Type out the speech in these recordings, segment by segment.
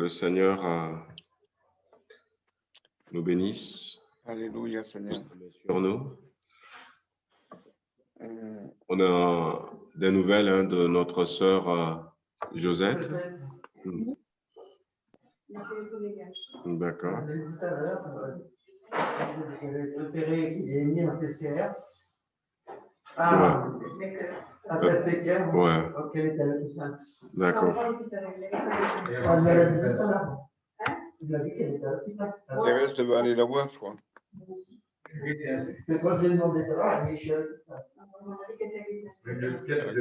Le Seigneur nous bénisse. Alléluia, Seigneur. Sur nous. On a des nouvelles de notre sœur Josette. D'accord. Tout à l'heure, il est mis en PCR. Ah, un test PCR. Ouais. Ok, tout ça. D'accord. Il a dit qu'elle était à l'hôpital. Thérèse devait aller la voir, je crois. C'est quand j'ai demandé de voir, Michel.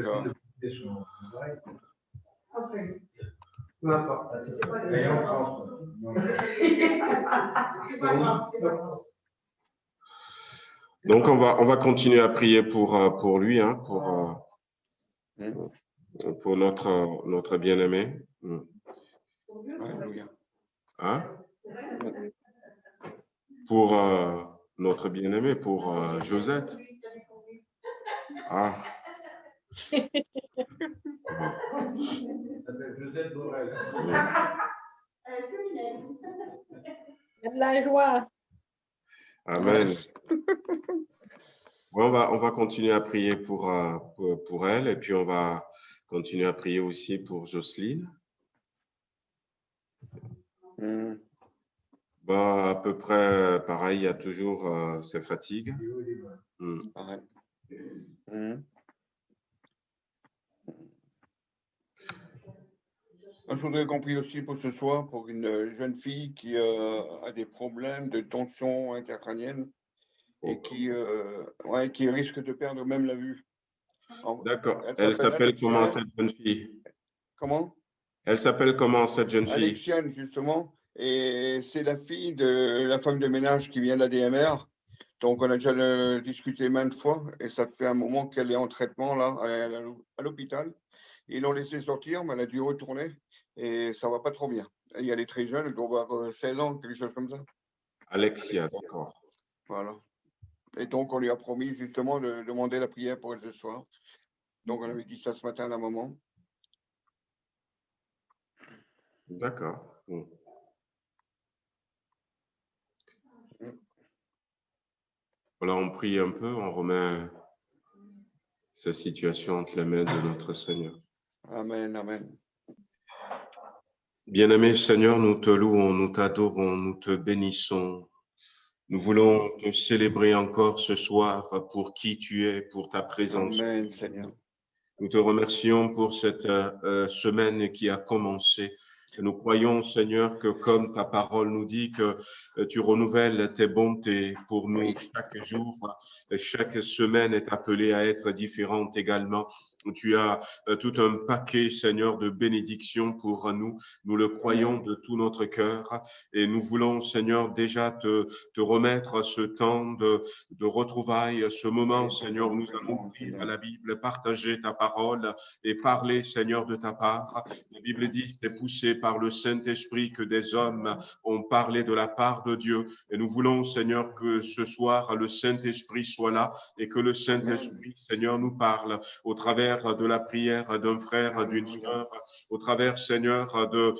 D'accord. Peu importe. Donc on va continuer à prier pour lui, hein, pour notre bien-aimé. Alléluia. Hein? Pour notre bien-aimé, pour Josette. Ah. Josette Borel. De la joie. Amen. Bon, on va continuer à prier pour elle et puis on va continuer à prier aussi pour Jocelyne. Bah, à peu près pareil, il y a toujours ces fatigues. Je voudrais qu'on prie aussi pour ce soir pour une jeune fille qui a des problèmes de tension intracrânienne et qui risque de perdre même la vue. D'accord. Elle s'appelle comment cette jeune fille? Comment? Elle s'appelle comment cette jeune fille? Alexiane, justement. Et c'est la fille de la femme de ménage qui vient de l'ADMR. Donc, on a déjà discuté maintes fois et ça fait un moment qu'elle est en traitement là, à l'hôpital. Ils l'ont laissé sortir, mais elle a dû retourner et ça va pas trop bien. Et elle est très jeune, elle doit avoir 16 ans, quelque chose comme ça. Alexia, d'accord. Voilà. Et donc, on lui a promis justement de demander la prière pour elle ce soir. Donc, on avait dit ça ce matin à la maman. D'accord. Voilà, on prie un peu, on remet cette situation entre les mains de notre Seigneur. Amen, amen. Bien-aimé Seigneur, nous te louons, nous t'adorons, nous te bénissons. Nous voulons te célébrer encore ce soir pour qui tu es, pour ta présence. Amen, Seigneur. Nous te remercions pour cette semaine qui a commencé. Nous croyons, Seigneur, que comme ta parole nous dit que tu renouvelles tes bontés pour nous chaque jour, chaque semaine est appelée à être différente également. Tu as tout un paquet, Seigneur, de bénédictions pour nous. Nous le croyons de tout notre cœur et nous voulons, Seigneur, déjà te remettre ce temps de retrouvailles, ce moment, Seigneur, où nous allons ouvrir la Bible, partager ta parole et parler, Seigneur, de ta part. La Bible dit, c'est poussé par le Saint-Esprit que des hommes ont parlé de la part de Dieu. Et nous voulons, Seigneur, que ce soir, le Saint-Esprit soit là et que le Saint-Esprit, Seigneur, nous parle au travers de la prière d'un frère, d'une sœur, au travers, Seigneur, de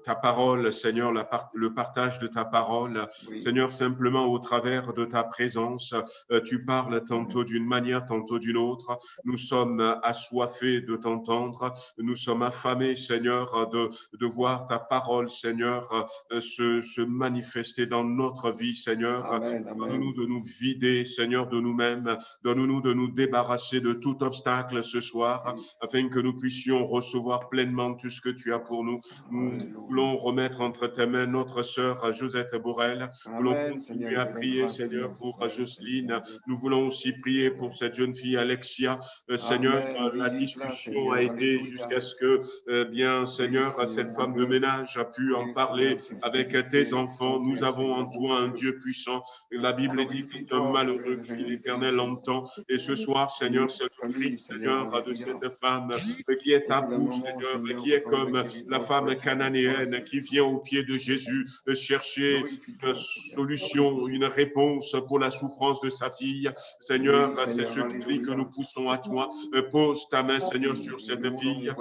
ta parole, Seigneur, le partage de ta parole, Seigneur, simplement au travers de ta présence, tu parles tantôt d'une manière, tantôt d'une autre. Nous sommes assoiffés de t'entendre, nous sommes affamés, Seigneur, de voir ta parole, Seigneur, se manifester dans notre vie, Seigneur. Donne-nous de nous vider, Seigneur, de nous-mêmes. Donne-nous de nous débarrasser de tout obstacle ce soir, afin que nous puissions recevoir pleinement tout ce que tu as pour nous. Nous voulons remettre entre tes mains notre sœur Josette Borel. Nous voulons continuer à prier, Seigneur, pour Jocelyne. Nous voulons aussi prier pour cette jeune fille Alexia. Seigneur, la discussion a été jusqu'à ce que, bien, Seigneur, cette femme de ménage a pu en parler avec tes enfants. Nous avons en toi un Dieu puissant. La Bible dit tout un malheureux crie, l'Éternel entend. Et ce soir, Seigneur, c'est le cri, Seigneur, de cette femme qui est à bout, Seigneur, qui est comme la femme cananéenne galiléenne qui vient au pied de Jésus chercher une solution, une réponse pour la souffrance de sa fille. Seigneur, c'est ce cri que nous poussons à toi. Pose ta main, Seigneur, sur cette fille.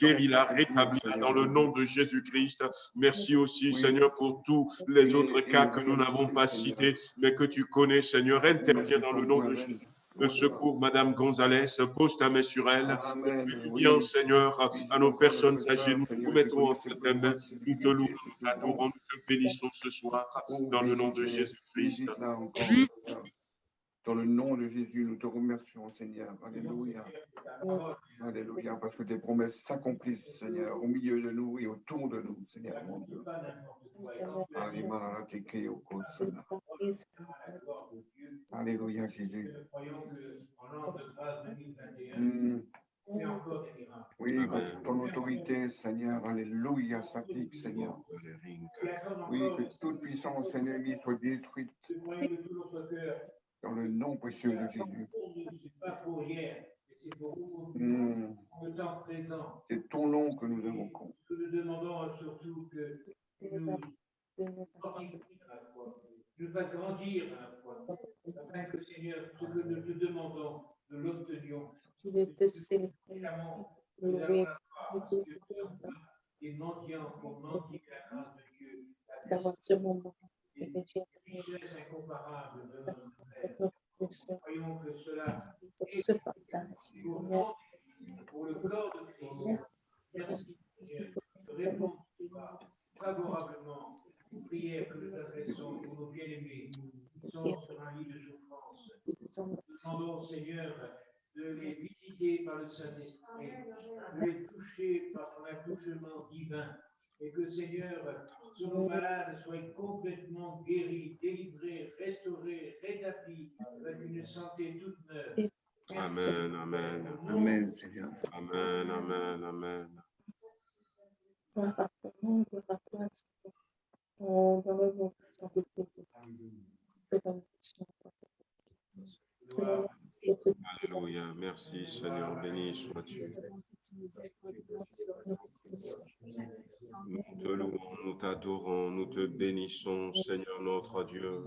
Guéris-la, rétablis-la dans le nom de Jésus-Christ. Merci aussi, Seigneur, pour tous les autres cas que nous n'avons pas cités, mais que tu connais, Seigneur. Interviens dans le nom de Jésus. Secours, Madame Gonzalez, pose ta main sur elle. Fais du bien, Seigneur, à nos personnes âgées. Nous nous mettons entre tes mains. Nous te louons, nous t'adorons, nous te bénissons ce soir dans le nom de Jésus-Christ. Dans le nom de Jésus, nous te remercions, Seigneur. Alléluia. Alléluia, parce que tes promesses s'accomplissent, Seigneur, au milieu de nous et autour de nous, Seigneur, mon Dieu. Alléluia, Jésus. Oui, que ton autorité, Seigneur, alléluia, s'applique, Seigneur. Oui, que toute puissance, Seigneur, soit détruite dans le nom précieux de Jésus. C'est ton nom que nous invoquons. Nous demandons surtout que nous fasse grandir à la fois, afin que, Seigneur, ce que nous te demandons, nous l'obtenions. Nous avons la foi des mendiants pour mendier la grâce de Dieu, la richesse incomparable de notre Père. Croyons que cela est pour le corps de Christ. Merci, Seigneur, de répondre favorablement aux prières que nous adressons pour nos bien-aimés qui sont sur un lit de souffrance. Nous demandons, Seigneur, de les visiter par le Saint-Esprit, de les toucher par ton attouchement divin, et que, Seigneur, tous nos malades soient complètement guéris, délivrés, restaurés, rétablis, avec une santé toute neuve. Amen, amen. Amen, Seigneur. Amen, amen, amen. Alléluia. Merci, Seigneur. Béni sois-tu. Nous te louons, nous t'adorons, nous te bénissons, Seigneur notre Dieu.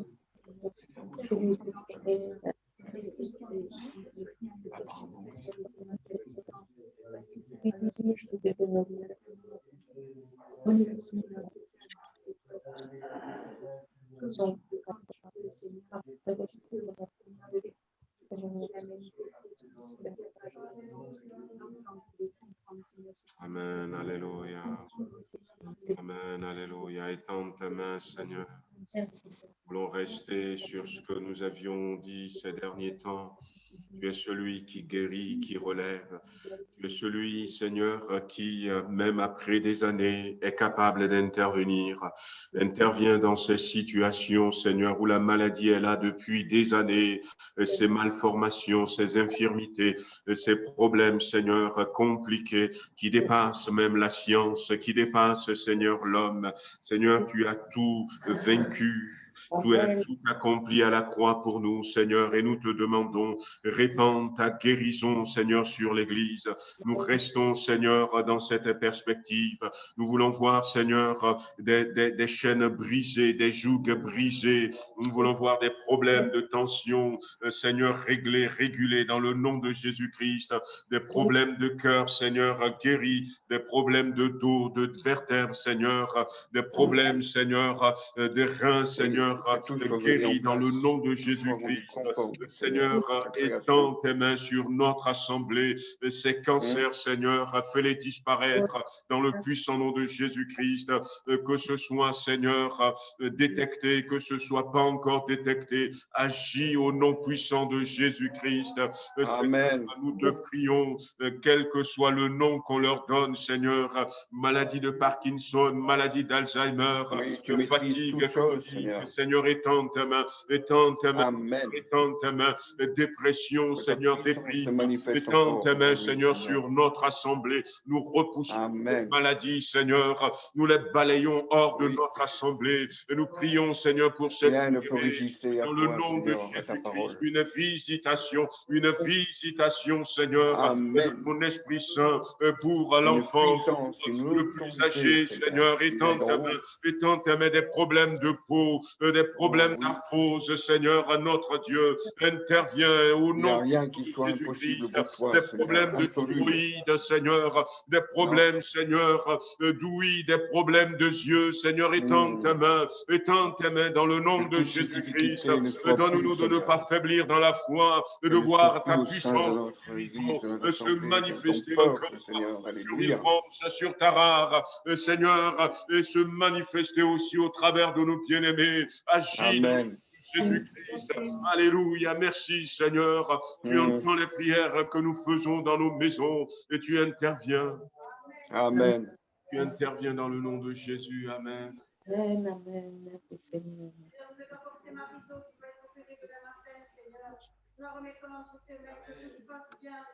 Amen, alléluia. Amen, alléluia. Étends tes mains, Seigneur. Nous voulons rester sur ce que nous avions dit ces derniers temps. Tu es celui qui guérit, qui relève. Tu es celui, Seigneur, qui, même après des années, est capable d'intervenir. Intervient dans ces situations, Seigneur, où la maladie est là depuis des années, ces malformations, ces infirmités, ces problèmes, Seigneur, compliqués, qui dépassent même la science, qui dépassent, Seigneur, l'homme. Seigneur, tu as tout vaincu. Tu as tout accompli à la croix pour nous, Seigneur, et nous te demandons, répands ta guérison, Seigneur, sur l'Église. Nous restons, Seigneur, dans cette perspective. Nous voulons voir, Seigneur, des chaînes brisées, des jougs brisés. Nous voulons voir des problèmes de tension, Seigneur, réglés, régulés dans le nom de Jésus-Christ. Des problèmes de cœur, Seigneur, guéris. Des problèmes de dos, de vertèbres, Seigneur. Des problèmes, Seigneur, des reins, Seigneur, guéris dans le nom de Jésus-Christ. Seigneur, étends tes mains sur notre assemblée. Ces cancers, Seigneur, fais-les disparaître dans le puissant nom de Jésus-Christ. Que ce soit, Seigneur, détecté, que ce soit pas encore détecté. Agis au nom puissant de Jésus-Christ. Amen. Nous te prions, quel que soit le nom qu'on leur donne, Seigneur, maladie de Parkinson, maladie d'Alzheimer, oui, fatigue chronique, Seigneur, étends ta main, étends ta main, Amen. étends ta main. Dépression, Que ta Seigneur, puissance déprime. se manifeste Étends encore ta main, aujourd'hui, Seigneur, Seigneur. sur notre assemblée. Nous repoussons Amen. les maladies, Seigneur. Nous les balayons hors de Oui. notre assemblée. Et nous prions, Seigneur, pour cette Rien ne peut bien-aimée. résister à Dans le toi, nom de Seigneur, à ta Jésus-Christ, parole. une visitation, Seigneur, de Amen. ton Esprit Saint pour Une l'enfant, puissance, une le plus autorité, âgé, Seigneur, Seigneur, qui vient d'en haut. étends ta main des problèmes de peau, des problèmes oui. d'arthrose, Seigneur, à notre Dieu, interviens au Il n'y a nom rien qui de soit Jésus-Christ, impossible pour toi, des Seigneur. problèmes de Insoluble. thyroïde, Seigneur, des problèmes, Seigneur, d'ouïe, des problèmes de yeux, Seigneur, étends ta main dans le nom Que de toute cette Jésus-Christ. difficulté ne soit plus, Donne-nous de ne Seigneur. pas faiblir dans la foi et de Elle ne soit voir plus ta au sein de puissance notre église, de notre se assemblée, de ton manifester peuple, encore Seigneur. sur Alléluia. Ilfrance, sur Tarare, Seigneur, et se manifester aussi au travers de nos bien-aimés. Agis Amen. Jésus-Christ. Alléluia. Merci, Seigneur. Tu entends les prières que nous faisons dans nos maisons et tu interviens. Amen. Tu interviens dans le nom de Jésus. Amen. Amen, amen. Merci, Seigneur.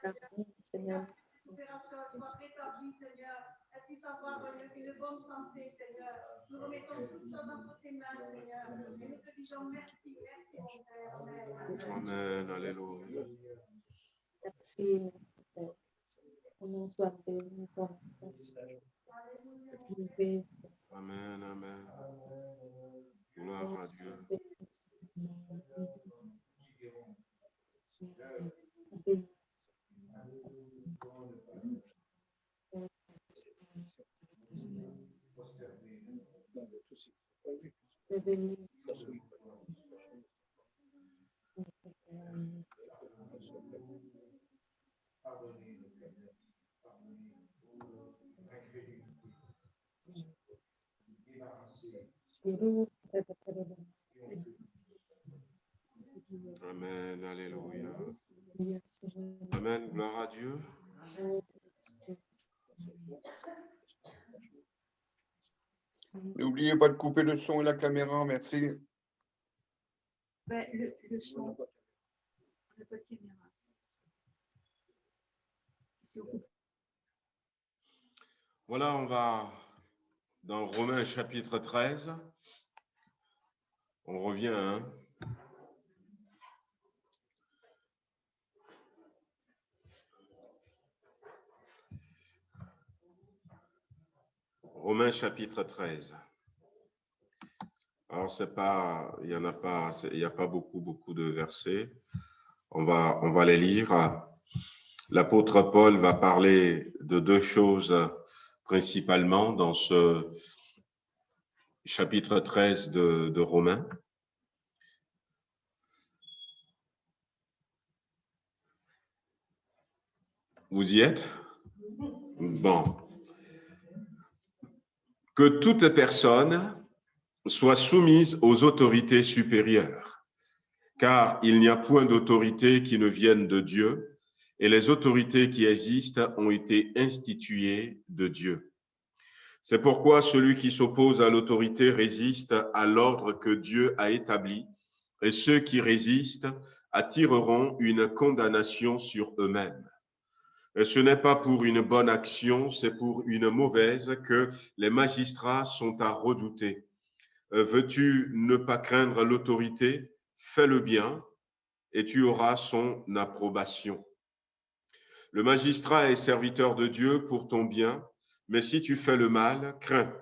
Amen, Seigneur. L'opération soit rétablie, Seigneur. Elle puisse avoir une bonne santé, Seigneur. Nous remettons toutes choses entre tes mains, Seigneur. Et nous te disons merci, merci, mon Père. Amen. Amen. Alléluia. Merci, mon Père. Ton nom soit béni, ton nom soit élevé. Amen. Amen. Gloire à Dieu. Amen. Alléluia. Amen. Gloire à Dieu. N'oubliez pas de couper le son et la caméra, merci. Ben, le son, le pas de caméra. Voilà, on va dans Romains chapitre 13. On revient, hein? Romains chapitre 13. Alors, c'est pas, il n'y a pas beaucoup de versets. On va les lire. L'apôtre Paul va parler de deux choses principalement dans ce chapitre 13 de Romains. Vous y êtes? Bon. Que toute personne soit soumise aux autorités supérieures, car il n'y a point d'autorité qui ne vienne de Dieu, et les autorités qui existent ont été instituées de Dieu. C'est pourquoi celui qui s'oppose à l'autorité résiste à l'ordre que Dieu a établi, et ceux qui résistent attireront une condamnation sur eux-mêmes. Et ce n'est pas pour une bonne action, c'est pour une mauvaise que les magistrats sont à redouter. Veux-tu ne pas craindre l'autorité? Fais le bien et tu auras son approbation. Le magistrat est serviteur de Dieu pour ton bien, mais si tu fais le mal, crains,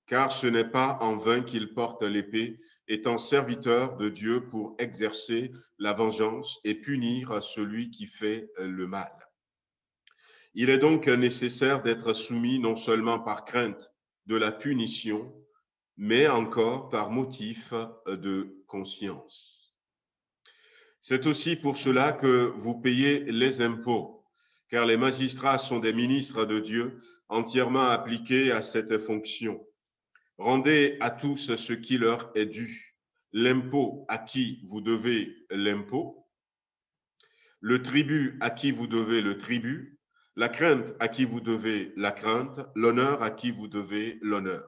car ce n'est pas en vain qu'il porte l'épée, étant serviteur de Dieu pour exercer la vengeance et punir celui qui fait le mal. Il est donc nécessaire d'être soumis non seulement par crainte de la punition, mais encore par motif de conscience. C'est aussi pour cela que vous payez les impôts, car les magistrats sont des ministres de Dieu entièrement appliqués à cette fonction. Rendez à tous ce qui leur est dû, l'impôt à qui vous devez l'impôt, le tribut à qui vous devez le tribut, la crainte à qui vous devez la crainte, l'honneur à qui vous devez l'honneur.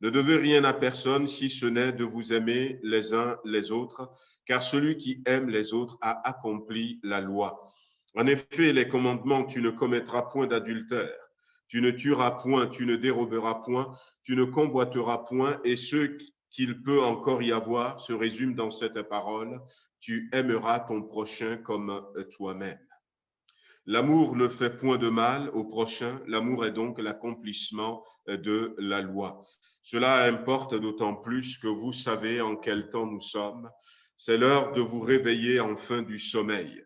Ne devez rien à personne si ce n'est de vous aimer les uns les autres, car celui qui aime les autres a accompli la loi. En effet, les commandements, tu ne commettras point d'adultère, tu ne tueras point, tu ne déroberas point, tu ne convoiteras point, et ce qu'il peut encore y avoir se résume dans cette parole, tu aimeras ton prochain comme toi-même. L'amour ne fait point de mal au prochain, l'amour est donc l'accomplissement de la loi. Cela importe d'autant plus que vous savez en quel temps nous sommes. C'est l'heure de vous réveiller enfin du sommeil,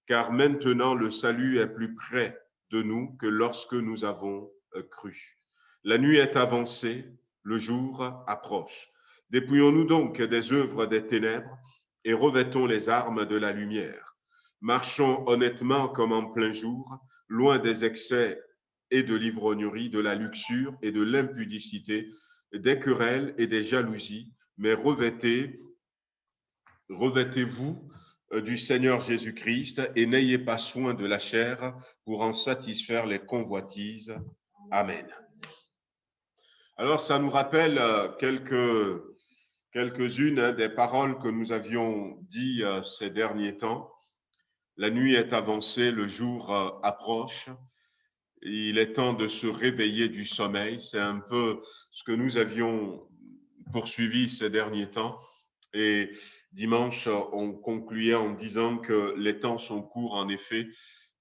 car maintenant le salut est plus près de nous que lorsque nous avons cru. La nuit est avancée, le jour approche. Dépouillons-nous donc des œuvres des ténèbres et revêtons les armes de la lumière. Marchons honnêtement comme en plein jour, loin des excès et de l'ivrognerie, de la luxure et de l'impudicité, des querelles et des jalousies, mais revêtez-vous du Seigneur Jésus-Christ et n'ayez pas soin de la chair pour en satisfaire les convoitises. Amen. Alors, ça nous rappelle quelques-unes des paroles que nous avions dites ces derniers temps. La nuit est avancée, le jour approche. Il est temps de se réveiller du sommeil. C'est un peu ce que nous avions poursuivi ces derniers temps. Et dimanche, on concluait en disant que les temps sont courts en effet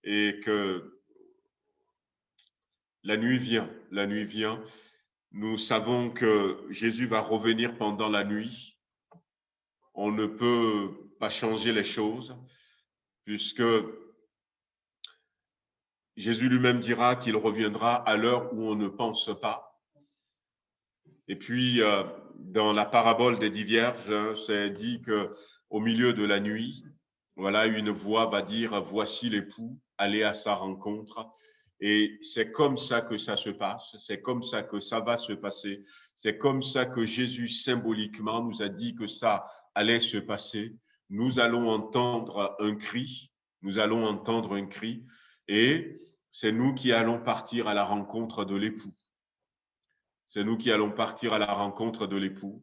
et que la nuit vient. La nuit vient. Nous savons que Jésus va revenir pendant la nuit. On ne peut pas changer les choses puisque Jésus lui-même dira qu'il reviendra à l'heure où on ne pense pas. Et puis, dans la parabole des 10 vierges, c'est dit qu'au milieu de la nuit, voilà, une voix va dire « Voici l'époux, allez à sa rencontre ». Et c'est comme ça que ça se passe, c'est comme ça que ça va se passer, c'est comme ça que Jésus symboliquement nous a dit que ça allait se passer. Nous allons entendre un cri, et c'est nous qui allons partir à la rencontre de l'époux. C'est nous qui allons partir à la rencontre de l'époux,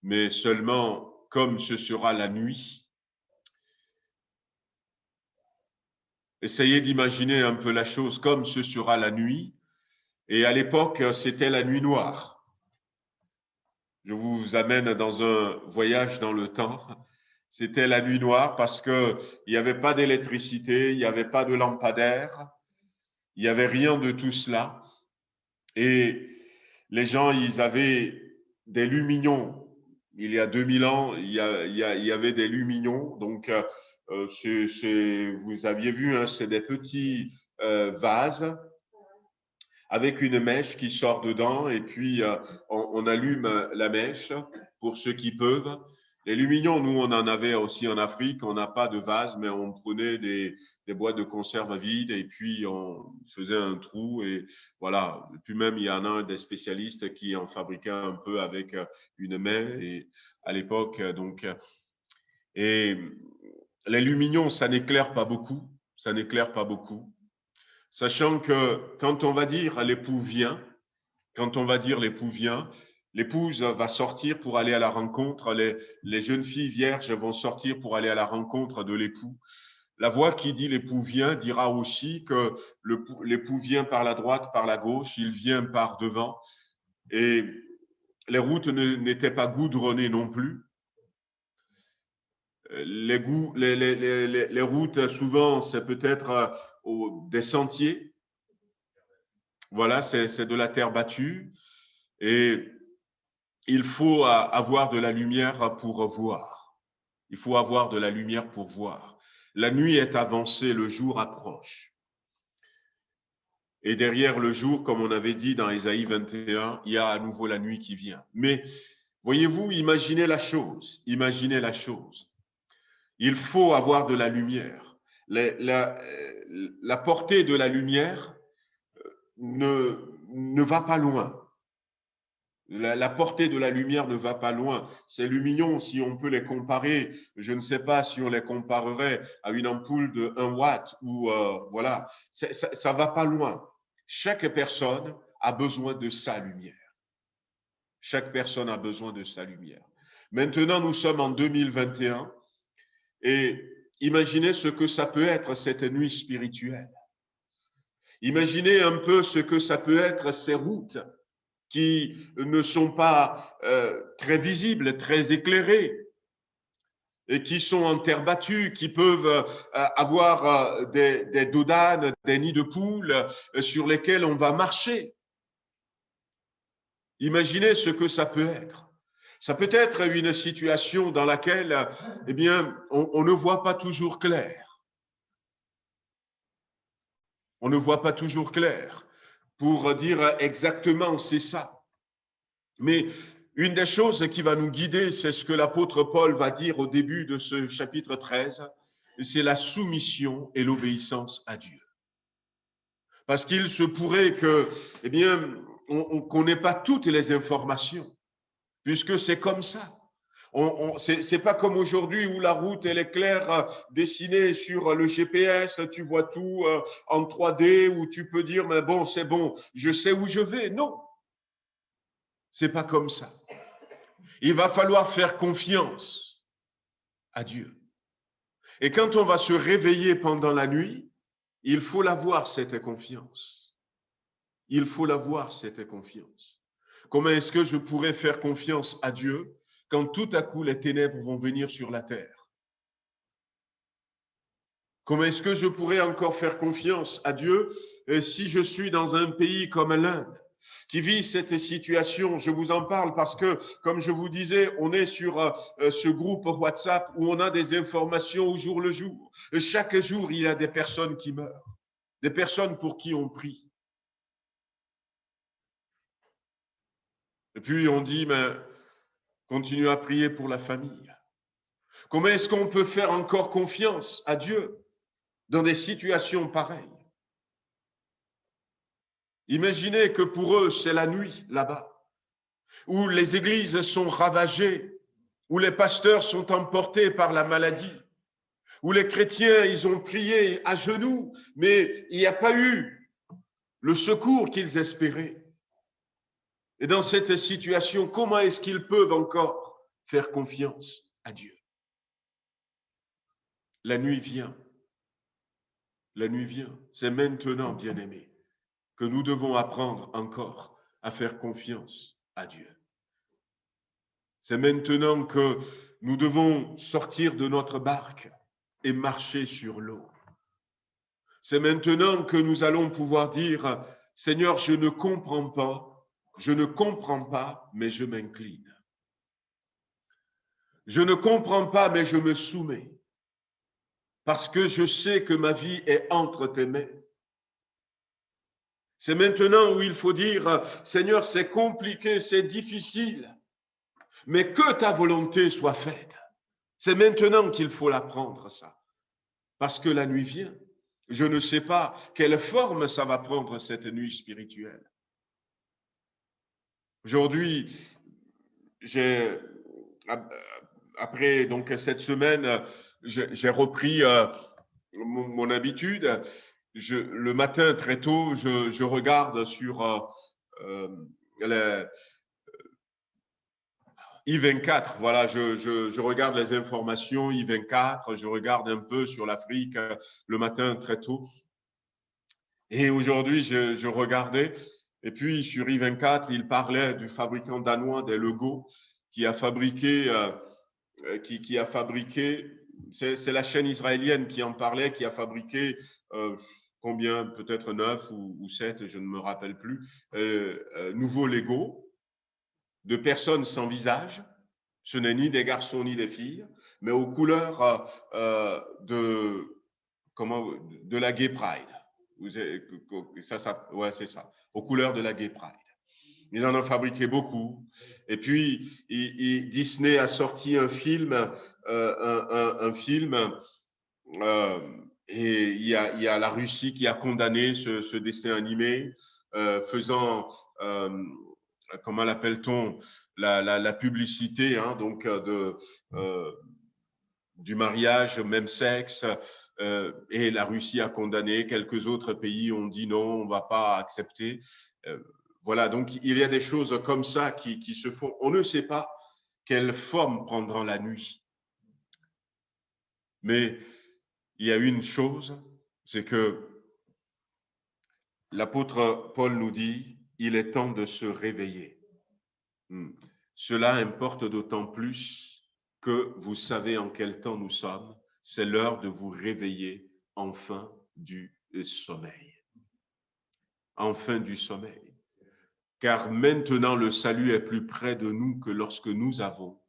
mais seulement comme ce sera la nuit. Essayez d'imaginer un peu la chose comme ce sera la nuit. Et à l'époque, c'était la nuit noire. Je vous amène dans un voyage dans le temps. C'était la nuit noire parce qu'il n'y avait pas d'électricité, il n'y avait pas de lampadaire, il n'y avait rien de tout cela. Et les gens, ils avaient des lumignons. Il y a 2000 ans, il y avait des lumignons. Donc, vous aviez vu, hein, c'est des petits vases avec une mèche qui sort dedans et puis on allume la mèche pour ceux qui peuvent. Les lumignons, nous, on en avait aussi en Afrique. On n'a pas de vase, mais on prenait des boîtes de conserve vides et puis on faisait un trou et voilà. Puis même, il y en a un des spécialistes qui en fabriquait un peu avec une main et à l'époque, donc. Et les lumignons, ça n'éclaire pas beaucoup. Ça n'éclaire pas beaucoup. Sachant que quand on va dire l'époux vient, l'épouse va sortir pour aller à la rencontre, les jeunes filles vierges vont sortir pour aller à la rencontre de l'époux. La voix qui dit l'époux vient dira aussi que l'époux vient par la droite, par la gauche, il vient par devant. Et les routes n'étaient pas goudronnées non plus. Les routes, souvent, c'est peut-être des sentiers. Voilà, c'est de la terre battue. Et il faut avoir de la lumière pour voir. Il faut avoir de la lumière pour voir. La nuit est avancée, le jour approche. Et derrière le jour, comme on avait dit dans Ésaïe 21, il y a à nouveau la nuit qui vient. Mais voyez-vous, imaginez la chose. Imaginez la chose. Il faut avoir de la lumière. La portée de la lumière ne va pas loin. La portée de la lumière ne va pas loin. Ces lumignons, si on peut les comparer, je ne sais pas si on les comparerait à une ampoule de 1 watt ou voilà, ça va pas loin. Chaque personne a besoin de sa lumière. Chaque personne a besoin de sa lumière. Maintenant, nous sommes en 2021 et imaginez ce que ça peut être cette nuit spirituelle. Imaginez un peu ce que ça peut être ces routes qui ne sont pas très visibles, très éclairées, et qui sont en terre battue, qui peuvent avoir des dos d'âne, des nids de poules sur lesquels on va marcher. Imaginez ce que ça peut être. Ça peut être une situation dans laquelle, eh bien, on ne voit pas toujours clair. On ne voit pas toujours clair pour dire exactement c'est ça. Mais une des choses qui va nous guider, c'est ce que l'apôtre Paul va dire au début de ce chapitre 13, c'est la soumission et l'obéissance à Dieu. Parce qu'il se pourrait que, eh bien, qu'on n'ait pas toutes les informations, puisque c'est comme ça. C'est pas comme aujourd'hui où la route elle est claire, dessinée sur le GPS, tu vois tout en 3D, où tu peux dire mais bon c'est bon, je sais où je vais. Non, c'est pas comme ça. Il va falloir faire confiance à Dieu. Et quand on va se réveiller pendant la nuit, il faut l'avoir cette confiance. Il faut l'avoir cette confiance. Comment est-ce que je pourrais faire confiance à Dieu quand tout à coup les ténèbres vont venir sur la terre? Comment est-ce que je pourrais encore faire confiance à Dieu si je suis dans un pays comme l'Inde qui vit cette situation? Je vous en parle parce que, comme je vous disais, on est sur ce groupe WhatsApp où on a des informations au jour le jour. Chaque jour, il y a des personnes qui meurent, des personnes pour qui on prie. Et puis on dit, mais continue à prier pour la famille. Comment est-ce qu'on peut faire encore confiance à Dieu dans des situations pareilles? Imaginez que pour eux, c'est la nuit là-bas, où les églises sont ravagées, où les pasteurs sont emportés par la maladie, où les chrétiens, ils ont prié à genoux, mais il n'y a pas eu le secours qu'ils espéraient. Et dans cette situation, comment est-ce qu'ils peuvent encore faire confiance à Dieu? La nuit vient. La nuit vient. C'est maintenant, bien-aimés, que nous devons apprendre encore à faire confiance à Dieu. C'est maintenant que nous devons sortir de notre barque et marcher sur l'eau. C'est maintenant que nous allons pouvoir dire, Seigneur, je ne comprends pas, mais je m'incline. Je ne comprends pas, mais je me soumets. Parce que je sais que ma vie est entre tes mains. C'est maintenant où il faut dire, Seigneur, c'est compliqué, c'est difficile, mais que ta volonté soit faite. C'est maintenant qu'il faut l'apprendre, ça. Parce que la nuit vient. Je ne sais pas quelle forme ça va prendre, cette nuit spirituelle. Aujourd'hui, après donc cette semaine, j'ai repris mon habitude. Le matin, très tôt, je regarde sur les I24, voilà, je regarde les informations I24, je regarde un peu sur l'Afrique le matin très tôt. Et aujourd'hui, je regardais, et puis sur I24, il parlait du fabricant danois des Lego qui a fabriqué, c'est la chaîne israélienne qui en parlait, qui a fabriqué combien, peut-être 9 ou 7, je ne me rappelle plus, nouveaux Lego de personnes sans visage. Ce n'est ni des garçons ni des filles, mais aux couleurs de la Gay Pride. Ouais, c'est ça, aux couleurs de la Gay Pride. Ils en ont fabriqué beaucoup. Et puis, Disney a sorti un film, et il y a la Russie qui a condamné ce dessin animé, faisant, comment l'appelle-t-on, la publicité, hein, donc du mariage même sexe, et la Russie a condamné. Quelques autres pays ont dit non, on ne va pas accepter. Voilà, donc il y a des choses comme ça qui se font. On ne sait pas quelle forme prendra la nuit. Mais il y a une chose, c'est que l'apôtre Paul nous dit, il est temps de se réveiller. Cela importe d'autant plus que vous savez en quel temps nous sommes. C'est l'heure de vous réveiller enfin du sommeil. Enfin du sommeil. Car maintenant le salut est plus près de nous que lorsque nous avons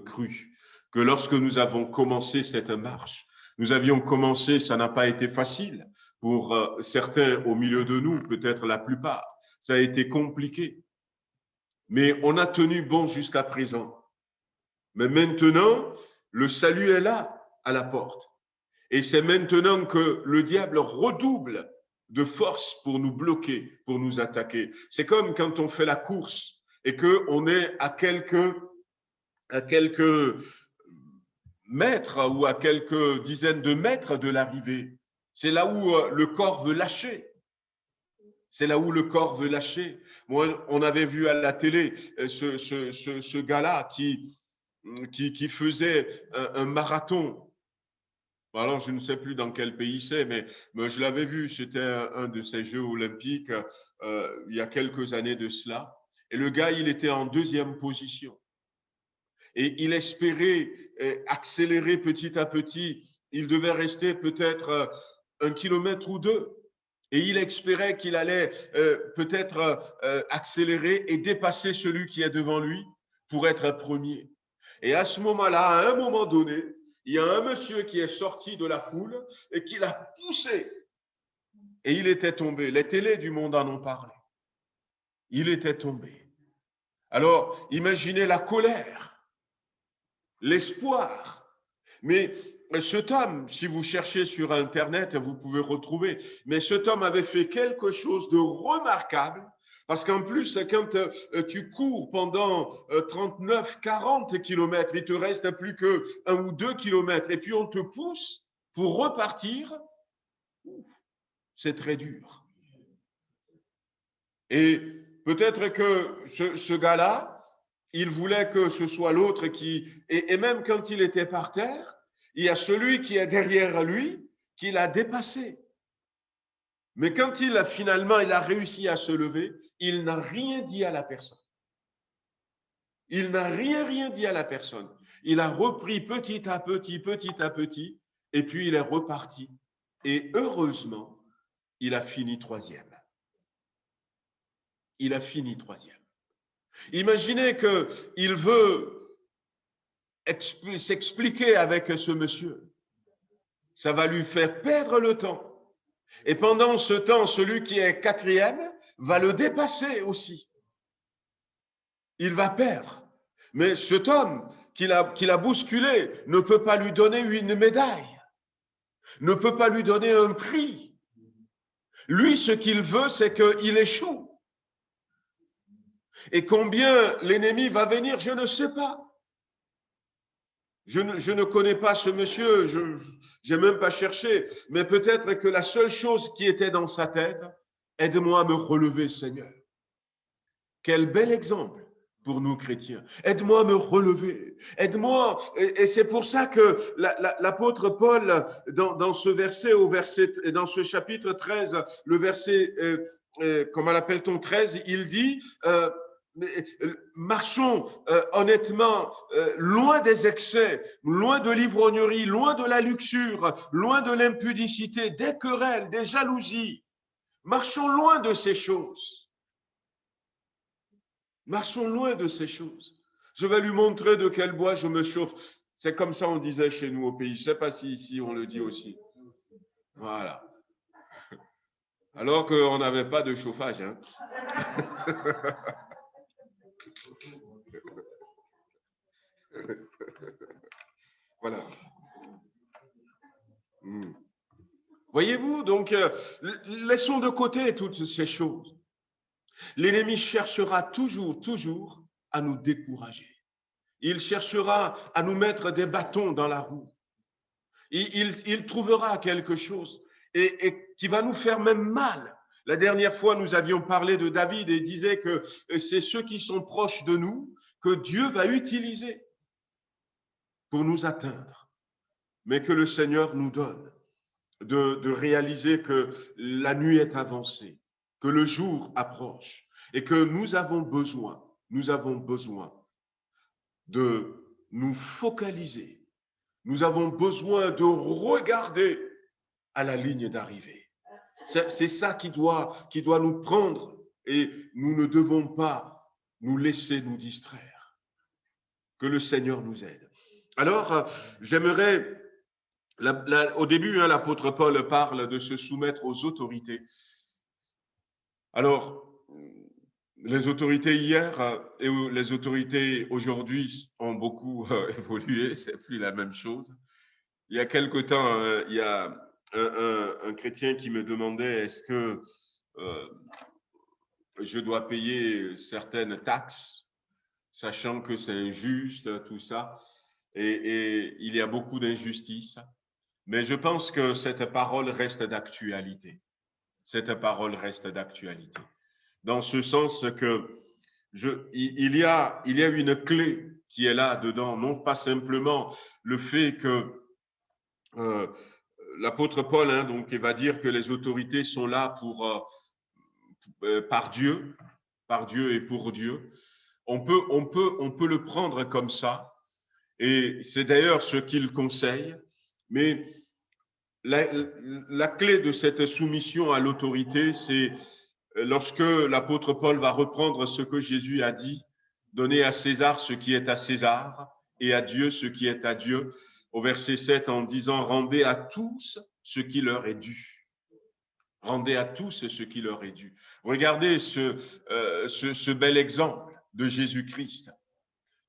cru, que lorsque nous avons commencé cette marche. Nous avions commencé, ça n'a pas été facile pour certains au milieu de nous, peut-être la plupart. Ça a été compliqué. Mais on a tenu bon jusqu'à présent. Mais maintenant, le salut est là, à la porte. Et c'est maintenant que le diable redouble de force pour nous bloquer, pour nous attaquer. C'est comme quand on fait la course et qu'on est à quelques mètres ou à quelques dizaines de mètres de l'arrivée. C'est là où le corps veut lâcher. C'est là où le corps veut lâcher. Moi, on avait vu à la télé ce gars-là qui faisait un marathon. Alors, je ne sais plus dans quel pays c'est, mais je l'avais vu. C'était un de ces Jeux olympiques il y a quelques années de cela. Et le gars, il était en 2e position. Et il espérait accélérer petit à petit. Il devait rester peut-être 1 kilomètre ou 2. Et il espérait qu'il allait peut-être accélérer et dépasser celui qui est devant lui pour être premier. Et à ce moment-là, à un moment donné, il y a un monsieur qui est sorti de la foule et qui l'a poussé. Et il était tombé. Les télés du monde en ont parlé. Il était tombé. Alors, imaginez la colère, l'espoir. Mais cet homme, si vous cherchez sur Internet, vous pouvez retrouver. Mais cet homme avait fait quelque chose de remarquable. Parce qu'en plus, quand tu cours pendant 39, 40 kilomètres, il te reste plus que 1 ou 2 kilomètres. Et puis on te pousse pour repartir. C'est très dur. Et peut-être que ce gars-là, il voulait que ce soit l'autre qui… Et même quand il était par terre, il y a celui qui est derrière lui qui l'a dépassé. Mais quand il a réussi à se lever, il n'a rien dit à la personne. Il n'a rien dit à la personne. Il a repris petit à petit, et puis il est reparti. Et heureusement, il a fini 3e. Il a fini 3e. Imaginez qu'il veut s'expliquer avec ce monsieur. Ça va lui faire perdre le temps. Et pendant ce temps, celui qui est 4e va le dépasser aussi. Il va perdre. Mais cet homme qui l'a bousculé ne peut pas lui donner une médaille, ne peut pas lui donner un prix. Lui, ce qu'il veut, c'est qu'il échoue. Et combien l'ennemi va venir, je ne sais pas. Je ne connais pas ce monsieur, je n'ai même pas cherché, mais peut-être que la seule chose qui était dans sa tête, aide-moi à me relever, Seigneur. Quel bel exemple pour nous chrétiens. Aide-moi à me relever. Aide-moi. Et c'est pour ça que l'apôtre Paul, dans ce verset, dans ce chapitre 13, le verset, comment l'appelle-t-on, 13, il dit… marchons honnêtement loin des excès, loin de l'ivrognerie, loin de la luxure, loin de l'impudicité, des querelles, des jalousies. Marchons loin de ces choses. Marchons loin de ces choses. Je vais lui montrer de quel bois je me chauffe. C'est comme ça on disait chez nous au pays. Je ne sais pas si ici on le dit aussi. Voilà. Alors qu'on n'avait pas de chauffage. Hein. Voilà. Voyez-vous, donc, laissons de côté toutes ces choses. L'ennemi cherchera toujours à nous décourager. Il cherchera à nous mettre des bâtons dans la roue. Il trouvera quelque chose et qui va nous faire même mal. La dernière fois, nous avions parlé de David et disait que c'est ceux qui sont proches de nous que Dieu va utiliser pour nous atteindre, mais que le Seigneur nous donne de réaliser que la nuit est avancée, que le jour approche et que nous avons besoin de nous focaliser. Nous avons besoin de regarder à la ligne d'arrivée. C'est ça qui doit nous prendre et nous ne devons pas nous laisser nous distraire. Que le Seigneur nous aide. Alors, j'aimerais, au début, l'apôtre Paul parle de se soumettre aux autorités. Alors, les autorités hier et les autorités aujourd'hui ont beaucoup évolué, c'est plus la même chose. Il y a quelque temps, il y a un chrétien qui me demandait est-ce que je dois payer certaines taxes, sachant que c'est injuste, tout ça, et il y a beaucoup d'injustices. Mais je pense que cette parole reste d'actualité. Cette parole reste d'actualité. Dans ce sens que il y a une clé qui est là dedans, non pas simplement le fait que l'apôtre Paul, donc, il va dire que les autorités sont là par Dieu et pour Dieu. On peut le prendre comme ça, et c'est d'ailleurs ce qu'il conseille, mais la clé de cette soumission à l'autorité, c'est lorsque l'apôtre Paul va reprendre ce que Jésus a dit, donner à César ce qui est à César et à Dieu ce qui est à Dieu, au verset 7 en disant « Rendez à tous ce qui leur est dû ». Rendez à tous ce qui leur est dû. Regardez ce bel exemple de Jésus-Christ,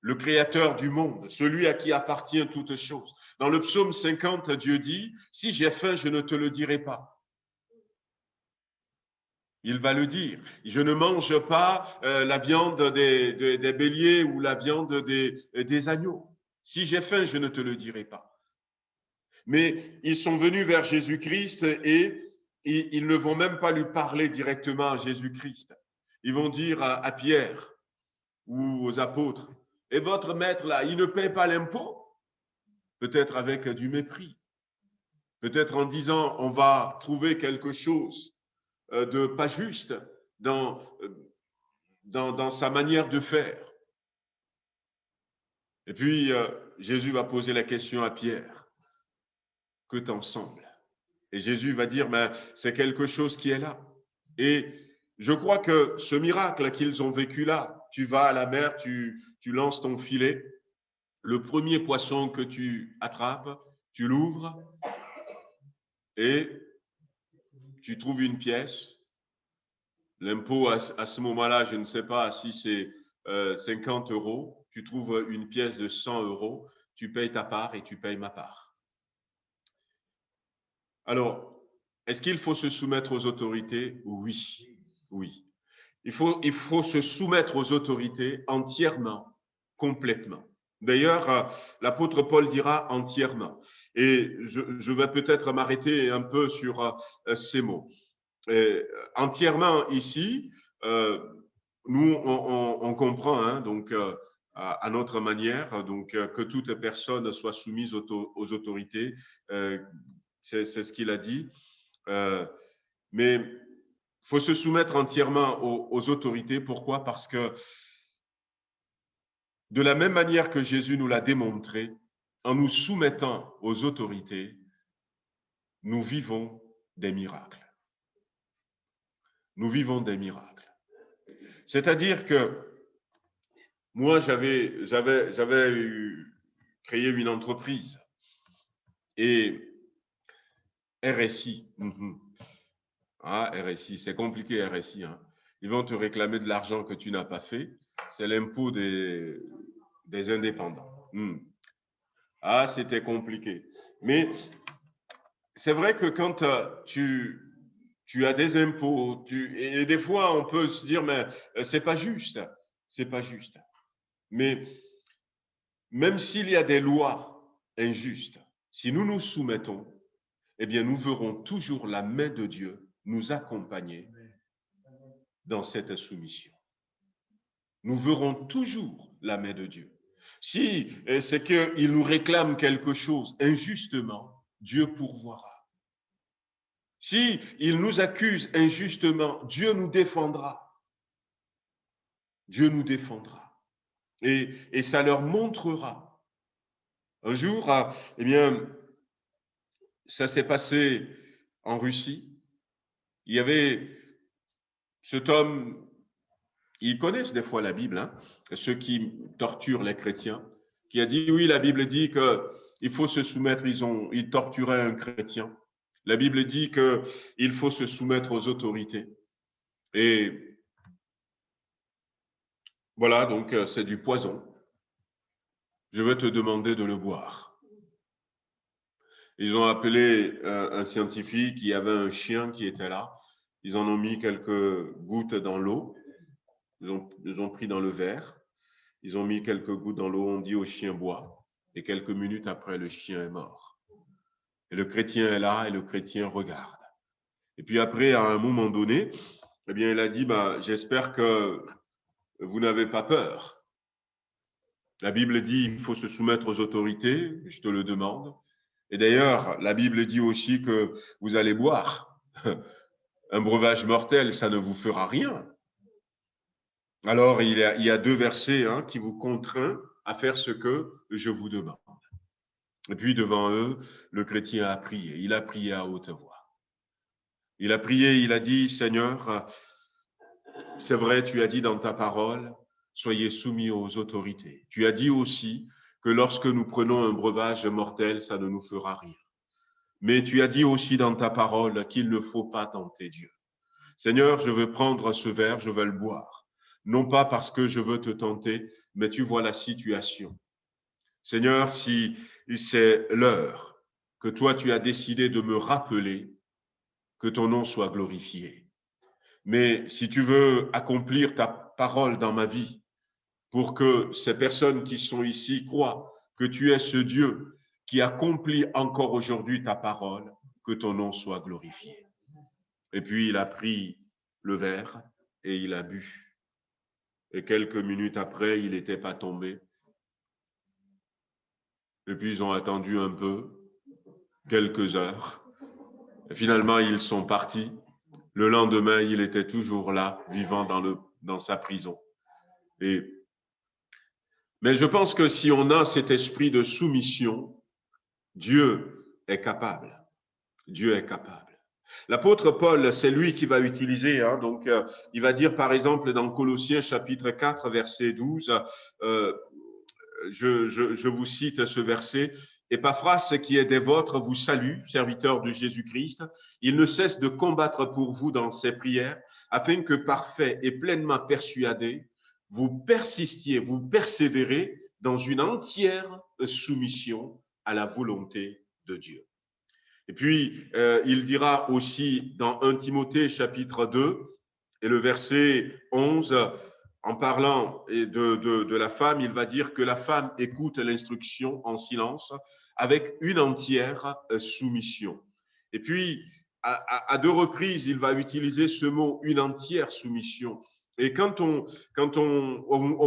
le créateur du monde, celui à qui appartient toute chose. Dans le psaume 50, Dieu dit « Si j'ai faim, je ne te le dirai pas ». Il va le dire. Je ne mange pas la viande des béliers ou la viande des agneaux. Si j'ai faim, je ne te le dirai pas. Mais ils sont venus vers Jésus-Christ et ils ne vont même pas lui parler directement à Jésus-Christ. Ils vont dire à Pierre ou aux apôtres, « Et votre maître là, il ne paie pas l'impôt ?» Peut-être avec du mépris. Peut-être en disant, on va trouver quelque chose de pas juste dans sa manière de faire. Et puis, Jésus va poser la question à Pierre. Que t'en semble? Et Jésus va dire, ben, c'est quelque chose qui est là. Et je crois que ce miracle qu'ils ont vécu là, tu vas à la mer, tu lances ton filet, le premier poisson que tu attrapes, tu l'ouvres et tu trouves une pièce. L'impôt, à ce moment-là, je ne sais pas si c'est 50 €. Tu trouves une pièce de 100 €, tu payes ta part et tu payes ma part. Alors, est-ce qu'il faut se soumettre aux autorités? Oui, oui. Il faut se soumettre aux autorités entièrement, complètement. D'ailleurs, l'apôtre Paul dira entièrement. Et je vais peut-être m'arrêter un peu sur ces mots. Entièrement ici, nous, on comprend, donc, à notre manière, donc, que toute personne soit soumise aux autorités. C'est ce qu'il a dit. Mais il faut se soumettre entièrement aux autorités. Pourquoi? Parce que de la même manière que Jésus nous l'a démontré, en nous soumettant aux autorités, nous vivons des miracles. Nous vivons des miracles. C'est-à-dire que moi, j'avais créé une entreprise et RSI. RSI, c'est compliqué, RSI. Ils vont te réclamer de l'argent que tu n'as pas fait. C'est l'impôt des indépendants. C'était compliqué. Mais c'est vrai que quand tu as des impôts, et des fois, on peut se dire, mais c'est pas juste. C'est pas juste. Mais même s'il y a des lois injustes, si nous nous soumettons, eh bien, nous verrons toujours la main de Dieu nous accompagner dans cette soumission. Nous verrons toujours la main de Dieu. Si c'est qu'il nous réclame quelque chose injustement, Dieu pourvoira. Si il nous accuse injustement, Dieu nous défendra. Dieu nous défendra. Et ça leur montrera. Un jour, eh bien, ça s'est passé en Russie. Il y avait cet homme, ils connaissent des fois la Bible, hein, ceux qui torturent les chrétiens, qui a dit, oui, la Bible dit qu'il faut se soumettre, ils torturaient un chrétien. La Bible dit qu'il faut se soumettre aux autorités. Et voilà, donc c'est du poison. Je vais te demander de le boire. Ils ont appelé un scientifique, il y avait un chien qui était là. Ils en ont mis quelques gouttes dans l'eau. Ils ont pris dans le verre. Ils ont mis quelques gouttes dans l'eau. On dit au chien bois. Et quelques minutes après, le chien est mort. Et le chrétien est là et le chrétien regarde. Et puis après, à un moment donné, eh bien, il a dit, j'espère que vous n'avez pas peur. La Bible dit, il faut se soumettre aux autorités, je te le demande. Et d'ailleurs, la Bible dit aussi que vous allez boire. Un breuvage mortel, ça ne vous fera rien. Alors, il y a deux versets qui vous contraignent à faire ce que je vous demande. Et puis, devant eux, le chrétien a prié. Il a prié à haute voix. Il a prié, il a dit, Seigneur, c'est vrai, tu as dit dans ta parole, soyez soumis aux autorités. Tu as dit aussi que lorsque nous prenons un breuvage mortel, ça ne nous fera rien. Mais tu as dit aussi dans ta parole qu'il ne faut pas tenter Dieu. Seigneur, je veux prendre ce verre, je veux le boire. Non pas parce que je veux te tenter, mais tu vois la situation. Seigneur, si c'est l'heure que toi tu as décidé de me rappeler, que ton nom soit glorifié. Mais si tu veux accomplir ta parole dans ma vie, pour que ces personnes qui sont ici croient que tu es ce Dieu qui accomplit encore aujourd'hui ta parole, que ton nom soit glorifié. Et puis il a pris le verre et il a bu. Et quelques minutes après, il n'était pas tombé. Et puis ils ont attendu un peu, quelques heures. Et finalement, ils sont partis. Le lendemain, il était toujours là, vivant dans sa prison. Mais je pense que si on a cet esprit de soumission, Dieu est capable. Dieu est capable. L'apôtre Paul, c'est lui qui va utiliser, il va dire par exemple dans Colossiens chapitre 4, verset 12, je vous cite ce verset, « Épaphras, qui est des vôtres, vous salue, serviteur de Jésus-Christ. Il ne cesse de combattre pour vous dans ses prières, afin que parfait et pleinement persuadé, vous persistiez, vous persévérez dans une entière soumission à la volonté de Dieu. » Et puis, il dira aussi dans 1 Timothée chapitre 2 et le verset 11, en parlant de la femme, il va dire que la femme écoute l'instruction en silence avec une entière soumission. Et puis, à deux reprises, il va utiliser ce mot, une entière soumission. Et quand on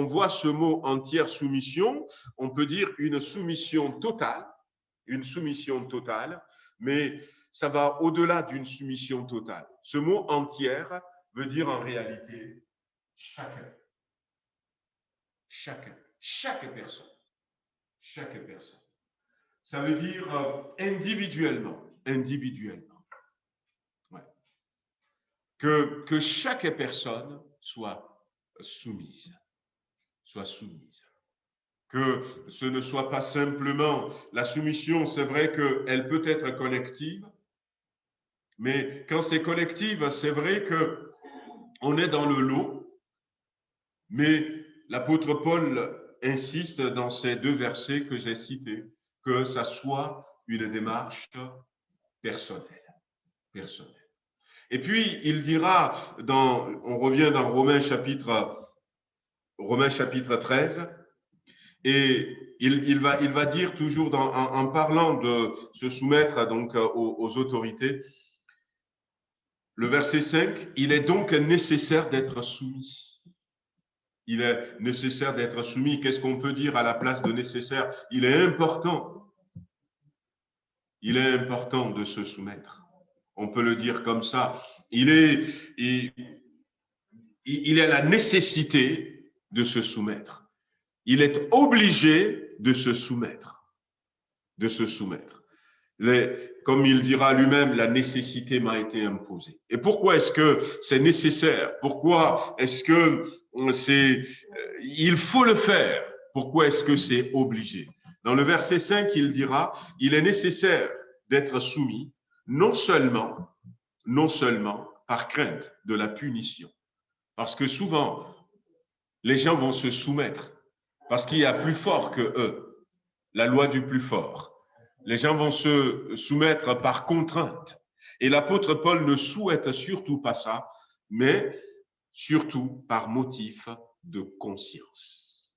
voit ce mot entière soumission, on peut dire une soumission totale, mais ça va au-delà d'une soumission totale. Ce mot entière veut dire en réalité chacun. Chaque personne. Ça veut dire individuellement. Ouais. Que chaque personne soit soumise. Que ce ne soit pas simplement la soumission, c'est vrai qu'elle peut être collective, mais quand c'est collective, c'est vrai qu'on est dans le lot, mais l'apôtre Paul insiste dans ces deux versets que j'ai cités, que ça soit une démarche personnelle. Et puis, il dira, on revient dans Romains chapitre 13, et il va dire toujours en parlant de se soumettre donc aux autorités, Le verset 5, il est donc nécessaire d'être soumis. Il est nécessaire d'être soumis. Qu'est-ce qu'on peut dire à la place de nécessaire? Il est important. Il est important de se soumettre. On peut le dire comme ça. Il est la nécessité de se soumettre. Il est obligé de se soumettre. De se soumettre. Comme il dira lui-même, la nécessité m'a été imposée. Et pourquoi est-ce que c'est nécessaire? Pourquoi est-ce que il faut le faire? Pourquoi est-ce que c'est obligé? Dans le verset 5, il dira, il est nécessaire d'être soumis, non seulement par crainte de la punition. Parce que souvent, les gens vont se soumettre parce qu'il y a plus fort que eux, la loi du plus fort. Les gens vont se soumettre par contrainte. Et l'apôtre Paul ne souhaite surtout pas ça, mais surtout par motif de conscience.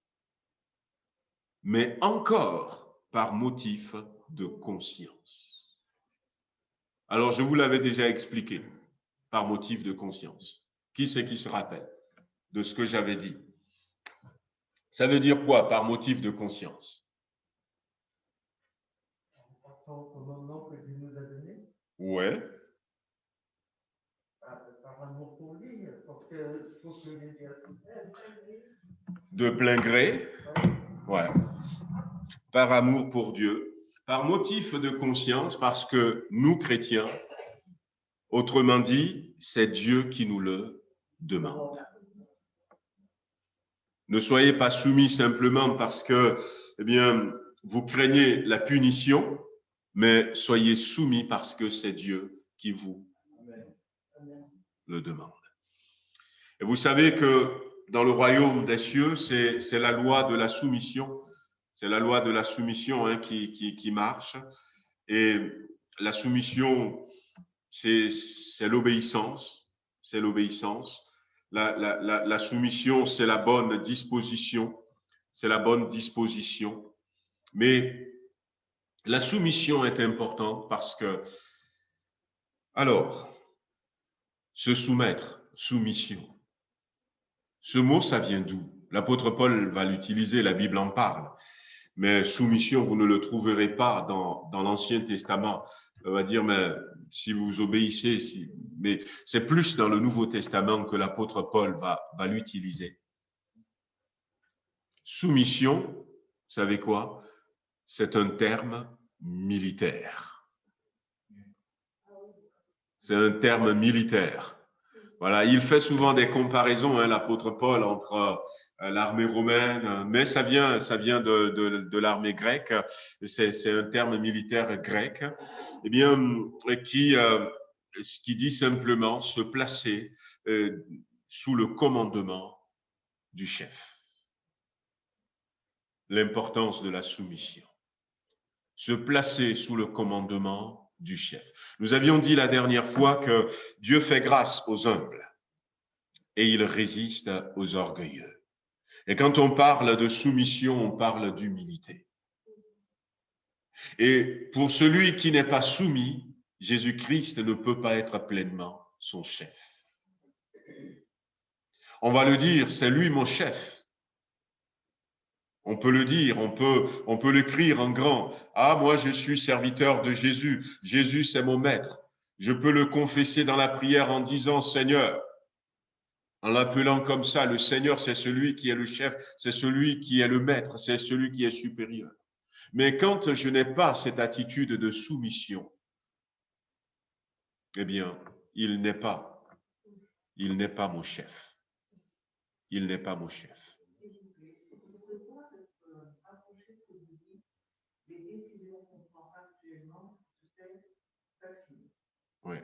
Mais encore par motif de conscience. Alors, je vous l'avais déjà expliqué, par motif de conscience. Qui c'est qui se rappelle de ce que j'avais dit? Ça veut dire quoi, par motif de conscience? Au commandement que Dieu nous a donné, Ouais. par amour pour lui, parce que faut que les gens De plein gré. Ouais. Par amour pour Dieu, par motif de conscience, parce que nous, chrétiens, autrement dit, c'est Dieu qui nous le demande. Ne soyez pas soumis simplement parce que, eh bien, vous craignez la punition, mais soyez soumis parce que c'est Dieu qui vous le demande. Et vous savez que dans le royaume des cieux, c'est la loi de la soumission. C'est la loi de la soumission qui marche. Et la soumission, c'est l'obéissance. C'est l'obéissance. La soumission, c'est la bonne disposition. C'est la bonne disposition. Mais la soumission est importante parce que, alors, se soumettre, soumission. Ce mot, ça vient d'où? L'apôtre Paul va l'utiliser, la Bible en parle. Mais soumission, vous ne le trouverez pas dans l'Ancien Testament. On va dire, mais si vous obéissez, mais c'est plus dans le Nouveau Testament que l'apôtre Paul va l'utiliser. Soumission, vous savez quoi? C'est un terme militaire. C'est un terme militaire. Voilà, il fait souvent des comparaisons, l'apôtre Paul, entre l'armée romaine, mais ça vient de l'armée grecque. C'est un terme militaire grec, eh bien, qui dit simplement se placer sous le commandement du chef. L'importance de la soumission. Se placer sous le commandement du chef. Nous avions dit la dernière fois que Dieu fait grâce aux humbles et il résiste aux orgueilleux. Et quand on parle de soumission, on parle d'humilité. Et pour celui qui n'est pas soumis, Jésus-Christ ne peut pas être pleinement son chef. On va le dire, c'est lui mon chef. On peut le dire, on peut l'écrire en grand. Ah, moi, je suis serviteur de Jésus. Jésus, c'est mon maître. Je peux le confesser dans la prière en disant, Seigneur, en l'appelant comme ça, le Seigneur, c'est celui qui est le chef, c'est celui qui est le maître, c'est celui qui est supérieur. Mais quand je n'ai pas cette attitude de soumission, eh bien, il n'est pas mon chef. Il n'est pas mon chef. Oui.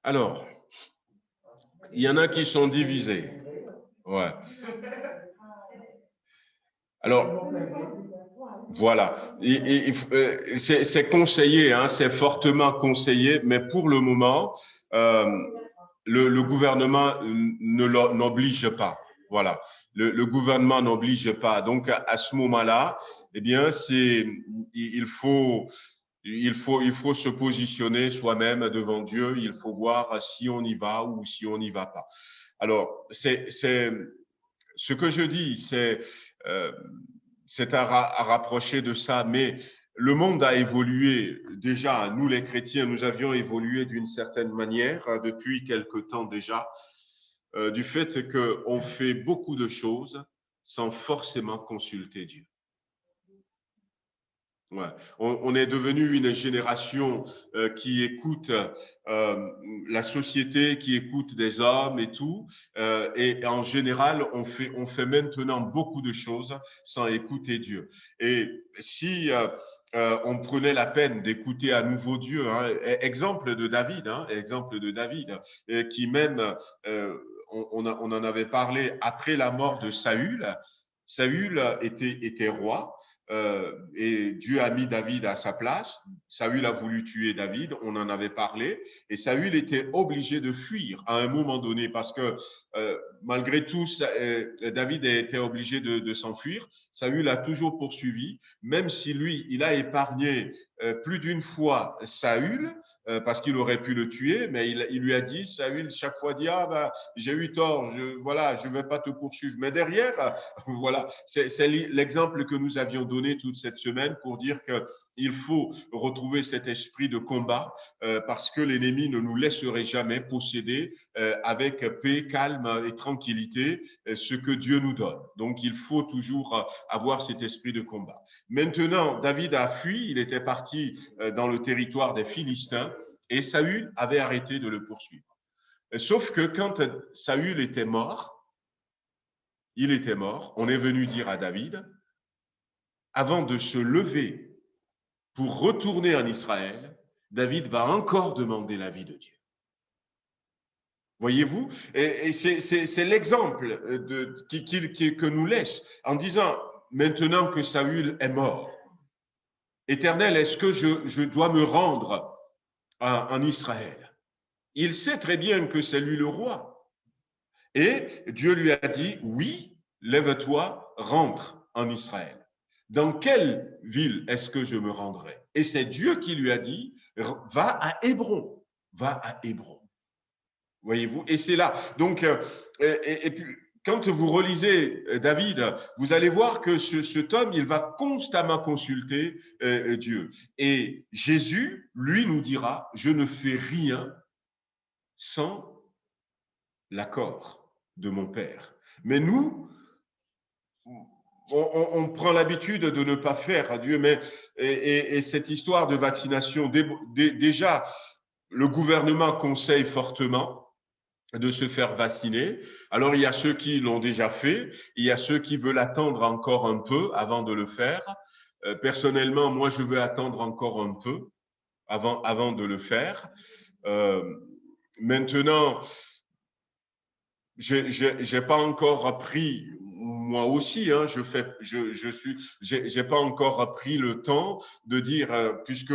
Alors, il y en a qui sont divisés. Ouais. Alors, voilà. C'est conseillé, c'est fortement conseillé, mais pour le moment, le gouvernement n'oblige pas. Voilà. le gouvernement n'oblige pas. Donc, à ce moment-là, eh bien, il faut se positionner soi-même devant Dieu. Il faut voir si on y va ou si on n'y va pas. Alors, ce que je dis, c'est à rapprocher de ça, mais le monde a évolué déjà. Nous, les chrétiens, nous avions évolué d'une certaine manière depuis quelque temps déjà, du fait qu'on fait beaucoup de choses sans forcément consulter Dieu. Ouais. On est devenu une génération qui écoute la société, qui écoute des hommes et tout. Et en général, on fait maintenant beaucoup de choses sans écouter Dieu. Et si on prenait la peine d'écouter à nouveau Dieu, hein, exemple de David, qui même, on en avait parlé après la mort de Saül. Saül était roi. Et Dieu a mis David à sa place. Saül a voulu tuer David, on en avait parlé, et Saül était obligé de fuir à un moment donné parce que malgré tout, David était obligé de s'enfuir. Saül a toujours poursuivi, même si lui, il a épargné plus d'une fois Saül, parce qu'il aurait pu le tuer, mais il lui a dit, Saül, chaque fois dit, ah ben, j'ai eu tort, je vais pas te poursuivre. Mais derrière, voilà, c'est l'exemple que nous avions donné toute cette semaine pour dire qu'il faut retrouver cet esprit de combat parce que l'ennemi ne nous laisserait jamais posséder avec paix, calme et tranquillité ce que Dieu nous donne. Donc, il faut toujours avoir cet esprit de combat. Maintenant, David a fui, il était parti dans le territoire des Philistins et Saül avait arrêté de le poursuivre. Sauf que quand Saül était mort, on est venu dire à David, avant de se lever pour retourner en Israël, David va encore demander l'avis de Dieu. Voyez-vous? Et c'est l'exemple que nous laisse en disant, maintenant que Saül est mort, Éternel, est-ce que je dois me rendre en Israël? Il sait très bien que c'est lui le roi. Et Dieu lui a dit, oui, lève-toi, rentre en Israël. Dans quelle ville est-ce que je me rendrai? Et c'est Dieu qui lui a dit, va à Hébron, va à Hébron. Voyez-vous? Et c'est là. Donc, et puis, quand vous relisez David, vous allez voir que cet homme, il va constamment consulter Dieu. Et Jésus, lui, nous dira, je ne fais rien sans l'accord de mon Père. Mais nous, on prend l'habitude de ne pas faire à Dieu, mais et cette histoire de vaccination, déjà, le gouvernement conseille fortement de se faire vacciner. Alors, il y a ceux qui l'ont déjà fait, il y a ceux qui veulent attendre encore un peu avant de le faire. Personnellement, moi, je veux attendre encore un peu avant de le faire. Maintenant, j'ai pas encore pris, moi aussi, hein, j'ai pas encore pris le temps de dire, puisque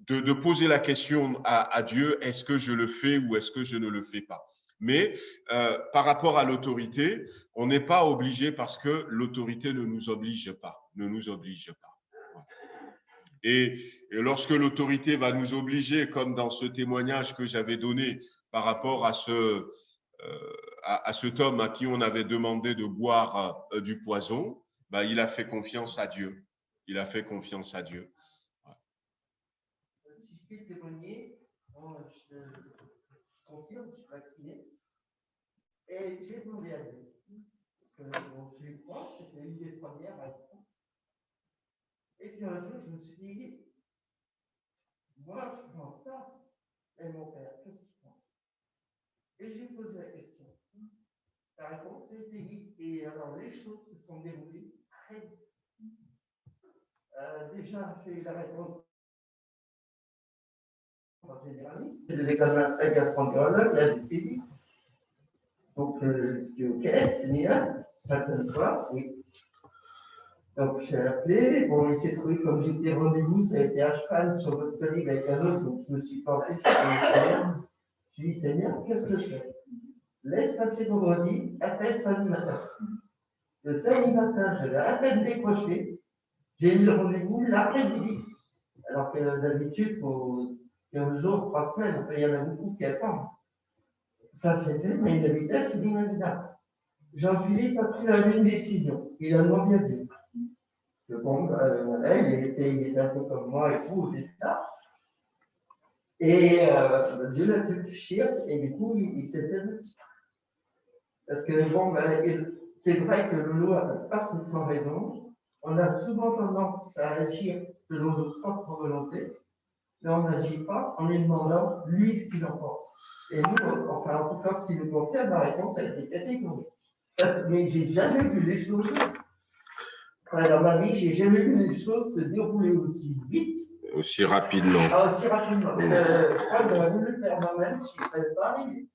de poser la question à Dieu, est-ce que je le fais ou est-ce que je ne le fais pas? Mais par rapport à l'autorité, on n'est pas obligé parce que l'autorité ne nous oblige pas, Et lorsque l'autorité va nous obliger, comme dans ce témoignage que j'avais donné par rapport à cet homme à qui on avait demandé de boire du poison, ben, il a fait confiance à Dieu. Il a fait confiance à Dieu. Si je puis témoigner, je confirme, je suis vacciné. Et j'ai demandé à Dieu. Je lui crois, c'était une des premières à être. Et puis un jour, je me suis dit, moi, je pense ça. Et mon père, qu'est-ce qu'il pense? Et j'ai posé la question. La réponse a été oui. Et alors, les choses se sont déroulées très vite. Déjà, j'ai eu la réponse généraliste. C'est l'examen gastroentérologue, l'anesthésiste. Donc, je dis OK, c'est bien. Certaines fois, oui. Donc, j'ai appelé. Bon, il s'est trouvé, comme j'étais rendez-vous, ça a été à cheval sur votre colligue avec un autre. Donc, je me suis pensé que c'était une J'ai dit, Seigneur, qu'est-ce que je fais? laisse passer vendredi, appelle samedi matin. Le samedi matin, j'avais à peine décroché, j'ai eu le rendez-vous l'après-midi. Alors que d'habitude, il faut 15 jours, 3 semaines, enfin, il y en a beaucoup qui attendent. Ça, c'était mais une vitesse inimaginable. Jean-Philippe a pris la même décision. Il a demandé à Dieu. Bon, il était un peu comme moi et tout, etc. Et Dieu l'a fait réfléchir, et du coup, il s'est fait aussi. Parce que, bon, c'est vrai que Lolo a parfaitement raison. On a souvent tendance à agir selon notre propre volonté, mais on n'agit pas en lui demandant, lui, ce qu'il en pense. Et nous, enfin, en tout cas, ce qui nous concerne, la réponse a été catégorique. Mais j'ai jamais vu les choses, dans ma vie, j'ai jamais vu les choses se dérouler aussi vite. Aussi rapidement. Ah, aussi rapidement. Je crois que j'aurais voulu le faire moi-même, je ne serais pas arrivé.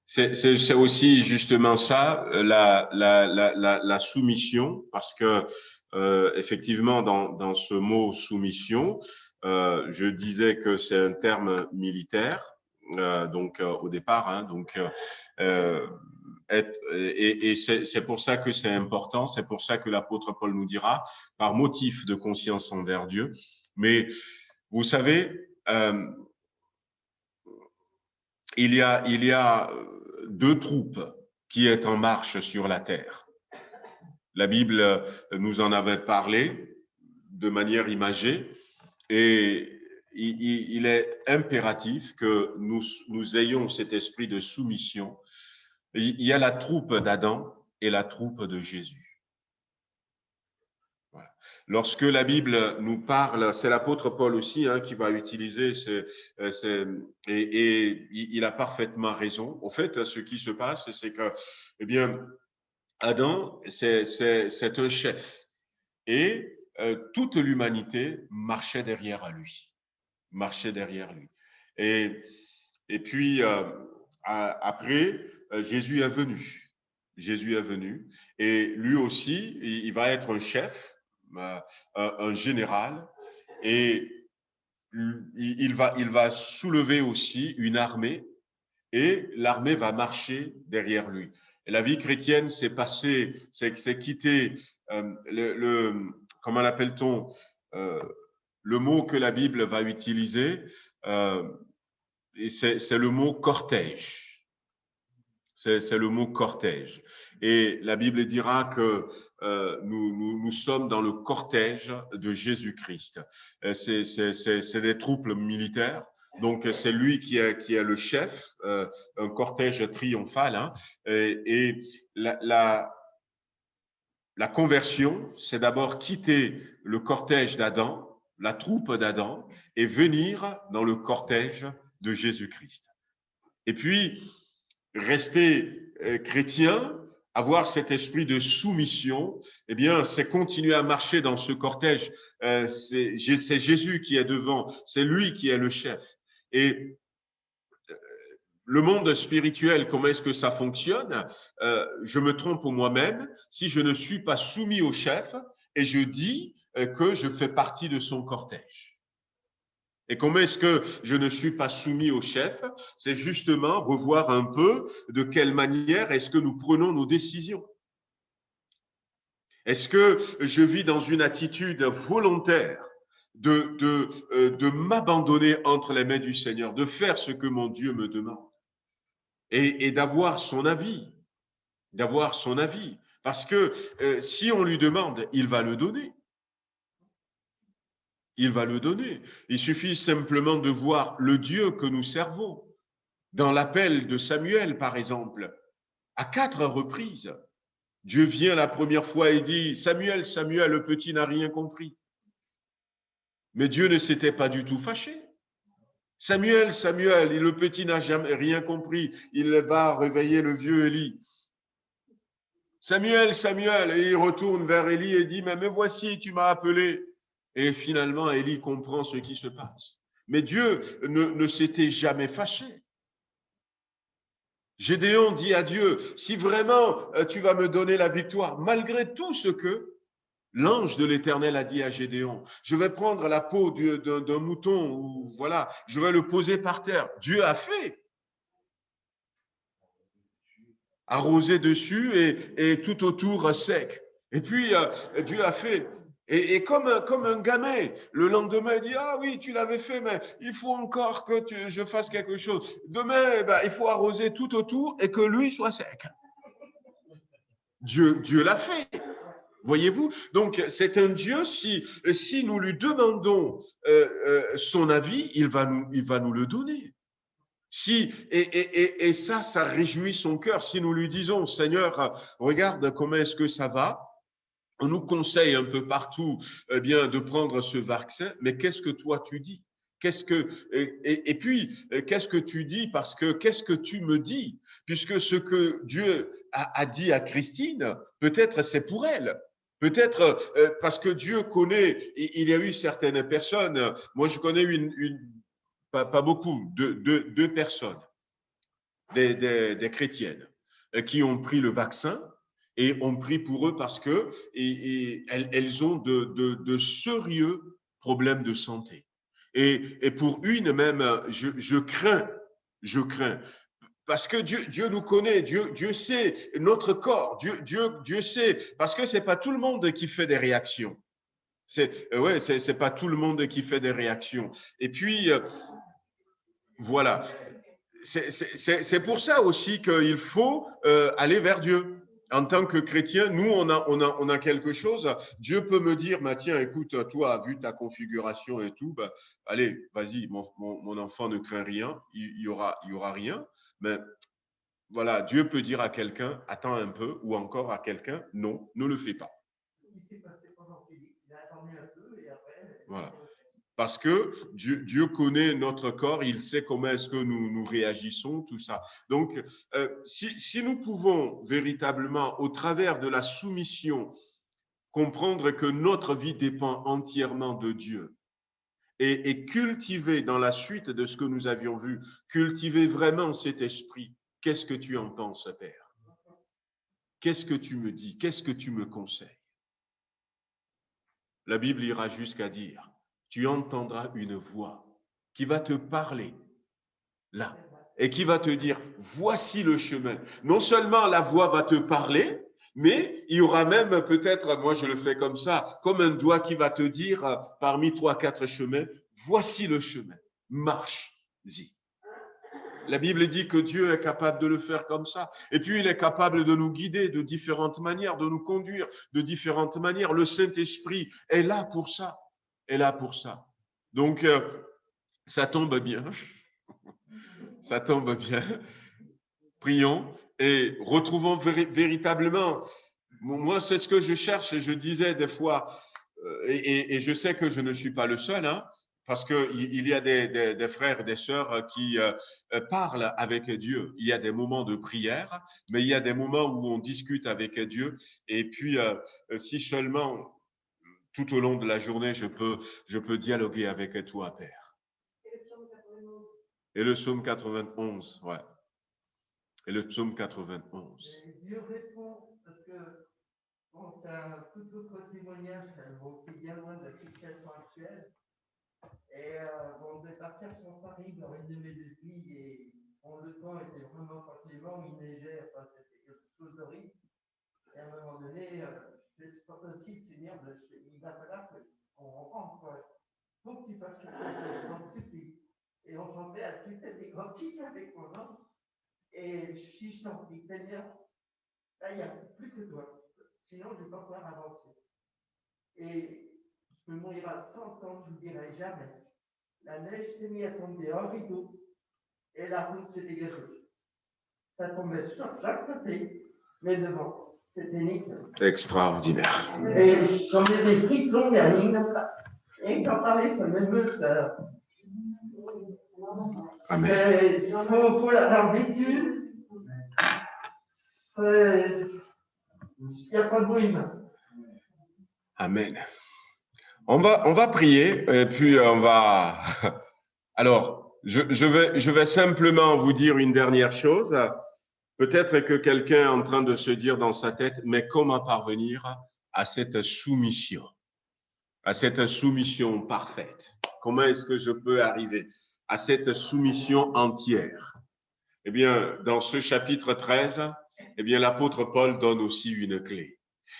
C'est aussi justement ça, la soumission, parce que effectivement, dans ce mot soumission, je disais que c'est un terme militaire, donc au départ, hein, donc et c'est pour ça que c'est important, c'est pour ça que l'apôtre Paul nous dira, par motif de conscience envers Dieu. Mais vous savez, il y a deux troupes qui est en marche sur la terre. La Bible nous en avait parlé de manière imagée et il est impératif que nous ayons cet esprit de soumission. Il y a la troupe d'Adam et la troupe de Jésus. Voilà. Lorsque la Bible nous parle, c'est l'apôtre Paul aussi qui va utiliser, et il a parfaitement raison. Au fait, ce qui se passe, c'est que, eh bien, Adam, c'est un chef et toute l'humanité marchait derrière lui, Et puis après, Jésus est venu. Et lui aussi, il va être un chef, un général, et il va soulever aussi une armée, et l'armée va marcher derrière lui. Et la vie chrétienne, c'est quitter comment l'appelle-t-on, le mot que la Bible va utiliser, et c'est le mot cortège. C'est le mot cortège. Et la Bible dira que nous sommes dans le cortège de Jésus-Christ. C'est des troupes militaires. Donc, c'est lui qui est le chef, un cortège triomphal. Et la conversion, c'est d'abord quitter le cortège d'Adam, la troupe d'Adam, et venir dans le cortège de Jésus-Christ. Et puis, rester chrétien, avoir cet esprit de soumission, eh bien, c'est continuer à marcher dans ce cortège. C'est Jésus qui est devant, c'est lui qui est le chef. Et le monde spirituel, comment est-ce que ça fonctionne? Je me trompe moi-même si je ne suis pas soumis au chef et je dis que je fais partie de son cortège. Et comment est-ce que je ne suis pas soumis au chef? C'est justement revoir un peu de quelle manière est-ce que nous prenons nos décisions. Est-ce que je vis dans une attitude volontaire de m'abandonner entre les mains du Seigneur, de faire ce que mon Dieu me demande et d'avoir son avis, Parce que si on lui demande, il va le donner. Il va le donner. Il suffit simplement de voir le Dieu que nous servons. Dans l'appel de Samuel, par exemple, à 4 reprises, Dieu vient la première fois et dit « Samuel, Samuel, le petit n'a rien compris ». Mais Dieu ne s'était pas du tout fâché. « Samuel, Samuel, le petit n'a jamais rien compris, il va réveiller le vieux Élie ». « Samuel, Samuel », et il retourne vers Élie et dit « Mais me voici, tu m'as appelé ». Et finalement, Élie comprend ce qui se passe. Mais Dieu ne s'était jamais fâché. Gédéon dit à Dieu, si vraiment tu vas me donner la victoire, malgré tout ce que l'ange de l'Éternel a dit à Gédéon, je vais prendre la peau d'un mouton, ou voilà, je vais le poser par terre. Dieu a fait. arrosé dessus et tout autour sec. Et puis, Dieu a fait. Et comme un gamin, le lendemain, il dit, ah oui, tu l'avais fait, mais il faut encore que je fasse quelque chose. Demain, il faut arroser tout autour et que lui soit sec. Dieu l'a fait. Voyez-vous? Donc, c'est un Dieu, si nous lui demandons son avis, il va nous le donner. Et ça réjouit son cœur. Si nous lui disons, Seigneur, regarde comment est-ce que ça va, on nous conseille un peu partout de prendre ce vaccin, mais qu'est-ce que toi tu dis? Qu'est-ce que tu dis? Parce que qu'est-ce que tu me dis? Puisque ce que Dieu a dit à Christine, peut-être c'est pour elle. Peut-être parce que Dieu connaît, il y a eu certaines personnes, moi je connais pas beaucoup, deux personnes, des chrétiennes, qui ont pris le vaccin et ont pris pour eux parce que elles ont de sérieux problèmes de santé. Et pour une même, je crains, parce que Dieu nous connaît, Dieu sait notre corps, Dieu sait, parce que c'est pas tout le monde qui fait des réactions. C'est pas tout le monde qui fait des réactions. Et puis, voilà. C'est pour ça aussi qu'il faut aller vers Dieu. En tant que chrétien, nous, on a quelque chose. Dieu peut me dire, tiens, écoute, toi, vu ta configuration et tout, allez, vas-y, mon enfant ne craint rien, il y aura rien. Mais voilà, Dieu peut dire à quelqu'un, attends un peu, ou encore à quelqu'un, non, ne le fais pas. Voilà. Parce que Dieu connaît notre corps, il sait comment est-ce que nous réagissons, tout ça. Donc, si nous pouvons véritablement, au travers de la soumission, comprendre que notre vie dépend entièrement de Dieu et cultiver dans la suite de ce que nous avions vu, cultiver vraiment cet esprit, qu'est-ce que tu en penses, Père? Qu'est-ce que tu me dis? Qu'est-ce que tu me conseilles? La Bible ira jusqu'à dire, tu entendras une voix qui va te parler là et qui va te dire, voici le chemin. Non seulement la voix va te parler, mais il y aura même peut-être, moi je le fais comme ça, comme un doigt qui va te dire parmi 3-4 chemins, voici le chemin, marche-y. La Bible dit que Dieu est capable de le faire comme ça. Et puis, il est capable de nous guider de différentes manières, de nous conduire de différentes manières. Le Saint-Esprit est là pour ça. Est là pour ça. Donc, ça tombe bien. Ça tombe bien. Prions et retrouvons véritablement. Moi, c'est ce que je cherche. Je disais des fois, et je sais que je ne suis pas le seul, parce qu'il y a des frères et des sœurs qui parlent avec Dieu. Il y a des moments de prière, mais il y a des moments où on discute avec Dieu. Et puis, si seulement tout au long de la journée, je peux dialoguer avec toi, Père. Et le psaume 91, ouais. Et le psaume 91. Dieu répond, parce que c'est un tout autre témoignage qui est bien loin de la situation actuelle. Et on devait partir sur Paris dans une de mes deux filles et le temps était vraiment pas clément, il neigeait, enfin c'était quelque chose d'horrible. Et à un moment donné, je fais c'est pas possible, Seigneur, il va falloir qu'on rentre, quoi. Il faut que tu fasses quelque chose, je t'en supplie. Et on chantait à tu fais des cantiques avec moi, non? Et si je t'en prie, Seigneur, là il n'y a plus que toi, sinon je ne vais pas pouvoir avancer. Et je peux mourir à 100 ans, je ne vous dirai jamais. La neige s'est mise à tomber en rideau et la route s'est dégagée. Ça tombait sur chaque côté, mais devant. C'était nickel. Extraordinaire. Et j'en ai des frissons, mais rien comme ça. Et quand parler, ça m'émeut, ça. Amen. Il faut l'avoir vécu. Il n'y a pas de bruit. Amen. On va prier et puis on va. Alors, je vais simplement vous dire une dernière chose. Peut-être que quelqu'un est en train de se dire dans sa tête, mais comment parvenir à cette soumission parfaite? Comment est-ce que je peux arriver à cette soumission entière? Eh bien, dans ce chapitre 13, eh bien, l'apôtre Paul donne aussi une clé.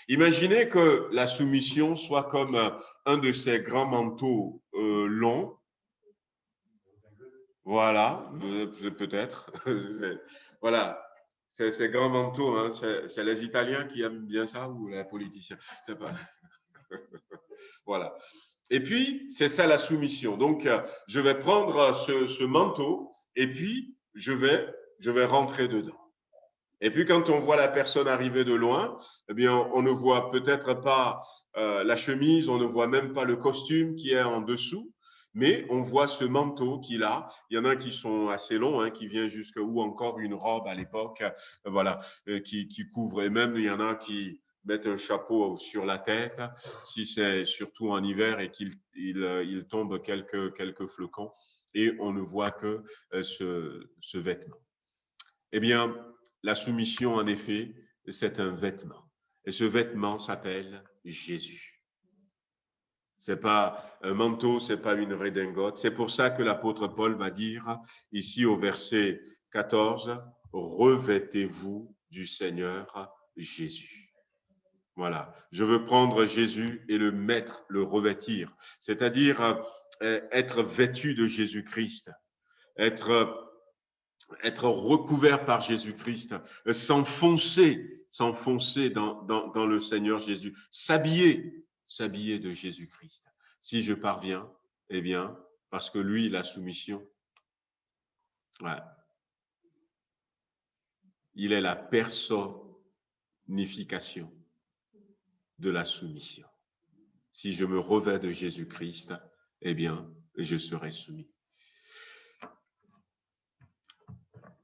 Imaginez que la soumission soit comme un de ces grands manteaux longs. Voilà, peut-être. Voilà, ces grands manteaux, hein, c'est les Italiens qui aiment bien ça ou les politiciens? Je sais pas. Voilà. Et puis, c'est ça la soumission. Donc, je vais prendre ce manteau et puis je vais rentrer dedans. Et puis, quand on voit la personne arriver de loin, eh bien, on ne voit peut-être pas la chemise, on ne voit même pas le costume qui est en dessous, mais on voit ce manteau qu'il a. Il y en a qui sont assez longs, hein, qui vient jusqu'à ou encore une robe à l'époque, voilà, qui couvre. Et même, il y en a qui mettent un chapeau sur la tête, si c'est surtout en hiver et qu'il tombe quelques flocons, et on ne voit que ce vêtement. Eh bien, la soumission, en effet, c'est un vêtement. Et ce vêtement s'appelle Jésus. C'est pas un manteau, c'est pas une redingote. C'est pour ça que l'apôtre Paul va dire ici au verset 14, revêtez-vous du Seigneur Jésus. Voilà. Je veux prendre Jésus et le mettre, le revêtir. C'est-à-dire être vêtu de Jésus-Christ. Être recouvert par Jésus-Christ, s'enfoncer dans le Seigneur Jésus, s'habiller de Jésus-Christ. Si je parviens, eh bien, parce que lui, la soumission, ouais, il est la personnification de la soumission. Si je me revêts de Jésus-Christ, eh bien, je serai soumis.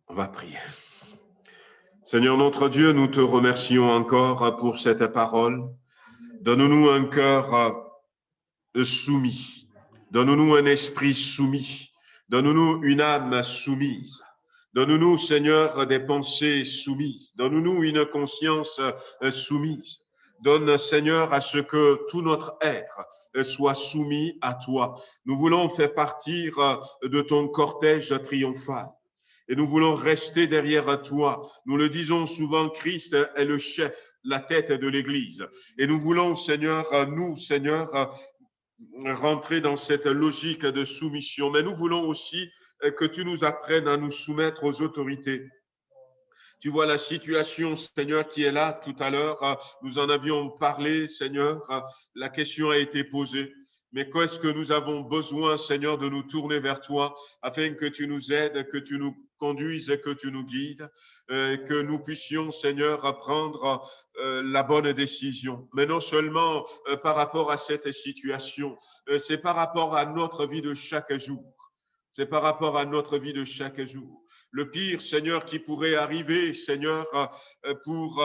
On va prier. Seigneur notre Dieu, nous te remercions encore pour cette parole. Donne-nous un cœur soumis. Donne-nous un esprit soumis. Donne-nous une âme soumise. Donne-nous, Seigneur, des pensées soumises. Donne-nous une conscience soumise. Donne, Seigneur, à ce que tout notre être soit soumis à toi. Nous voulons faire partir de ton cortège triomphal. Et nous voulons rester derrière toi. Nous le disons souvent, Christ est le chef, la tête de l'Église. Et nous voulons, Seigneur, rentrer dans cette logique de soumission. Mais nous voulons aussi que tu nous apprennes à nous soumettre aux autorités. Tu vois la situation, Seigneur, qui est là tout à l'heure. Nous en avions parlé, Seigneur. La question a été posée. Mais qu'est-ce que nous avons besoin, Seigneur, de nous tourner vers toi afin que tu nous aides, que tu nous conduises et que tu nous guides, que nous puissions, Seigneur, prendre la bonne décision. Mais non seulement par rapport à cette situation, c'est par rapport à notre vie de chaque jour. C'est par rapport à notre vie de chaque jour. Le pire, Seigneur, qui pourrait arriver, Seigneur, pour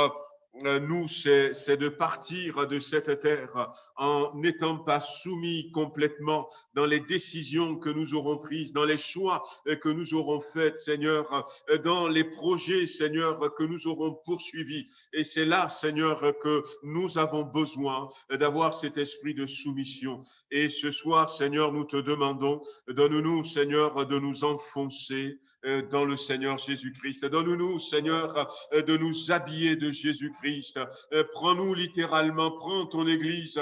nous, c'est de partir de cette terre en n'étant pas soumis complètement dans les décisions que nous aurons prises, dans les choix que nous aurons faits, Seigneur, dans les projets, Seigneur, que nous aurons poursuivis. Et c'est là, Seigneur, que nous avons besoin d'avoir cet esprit de soumission. Et ce soir, Seigneur, nous te demandons, donne-nous, Seigneur, de nous enfoncer dans le Seigneur Jésus-Christ. Donne-nous, Seigneur, de nous habiller de Jésus-Christ. Prends-nous littéralement, prends ton Église,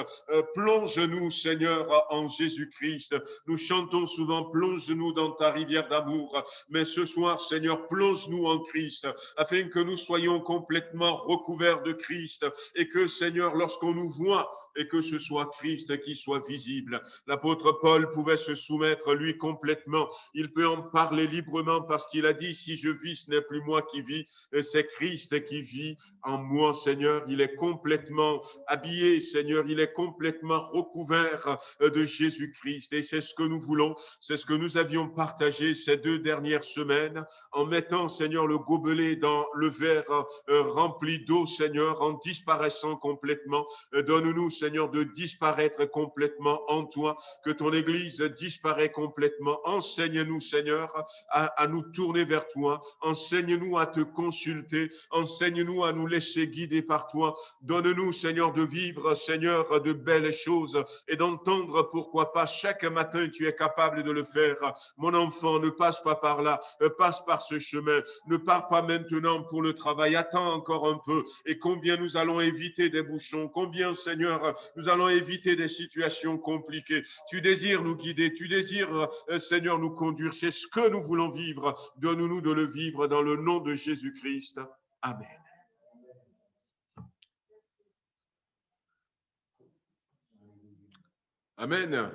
plonge-nous, Seigneur, en Jésus-Christ. Nous chantons souvent, plonge-nous dans ta rivière d'amour. Mais ce soir, Seigneur, plonge-nous en Christ, afin que nous soyons complètement recouverts de Christ et que, Seigneur, lorsqu'on nous voit, et que ce soit Christ qui soit visible. L'apôtre Paul pouvait se soumettre, lui, complètement. Il peut en parler librement parce qu'il a dit, si je vis, ce n'est plus moi qui vis, c'est Christ qui vit en moi, Seigneur. Il est complètement habillé, Seigneur. Il est complètement recouvert de Jésus-Christ. Et c'est ce que nous voulons, c'est ce que nous avions partagé ces 2 dernières semaines en mettant, Seigneur, le gobelet dans le verre rempli d'eau, Seigneur, en disparaissant complètement. Donne-nous, Seigneur, Seigneur, de disparaître complètement en toi, que ton Église disparaît complètement. Enseigne-nous, Seigneur, à nous tourner vers toi. Enseigne-nous à te consulter. Enseigne-nous à nous laisser guider par toi. Donne-nous, Seigneur, de vivre, Seigneur, de belles choses et d'entendre, pourquoi pas, chaque matin, tu es capable de le faire. Mon enfant, ne passe pas par là, passe par ce chemin. Ne pars pas maintenant pour le travail. Attends encore un peu. Et combien nous allons éviter des bouchons, combien, Seigneur, nous allons éviter des situations compliquées. Tu désires nous guider, tu désires, Seigneur, nous conduire. C'est ce que nous voulons vivre. Donne-nous de le vivre dans le nom de Jésus-Christ. Amen. Amen.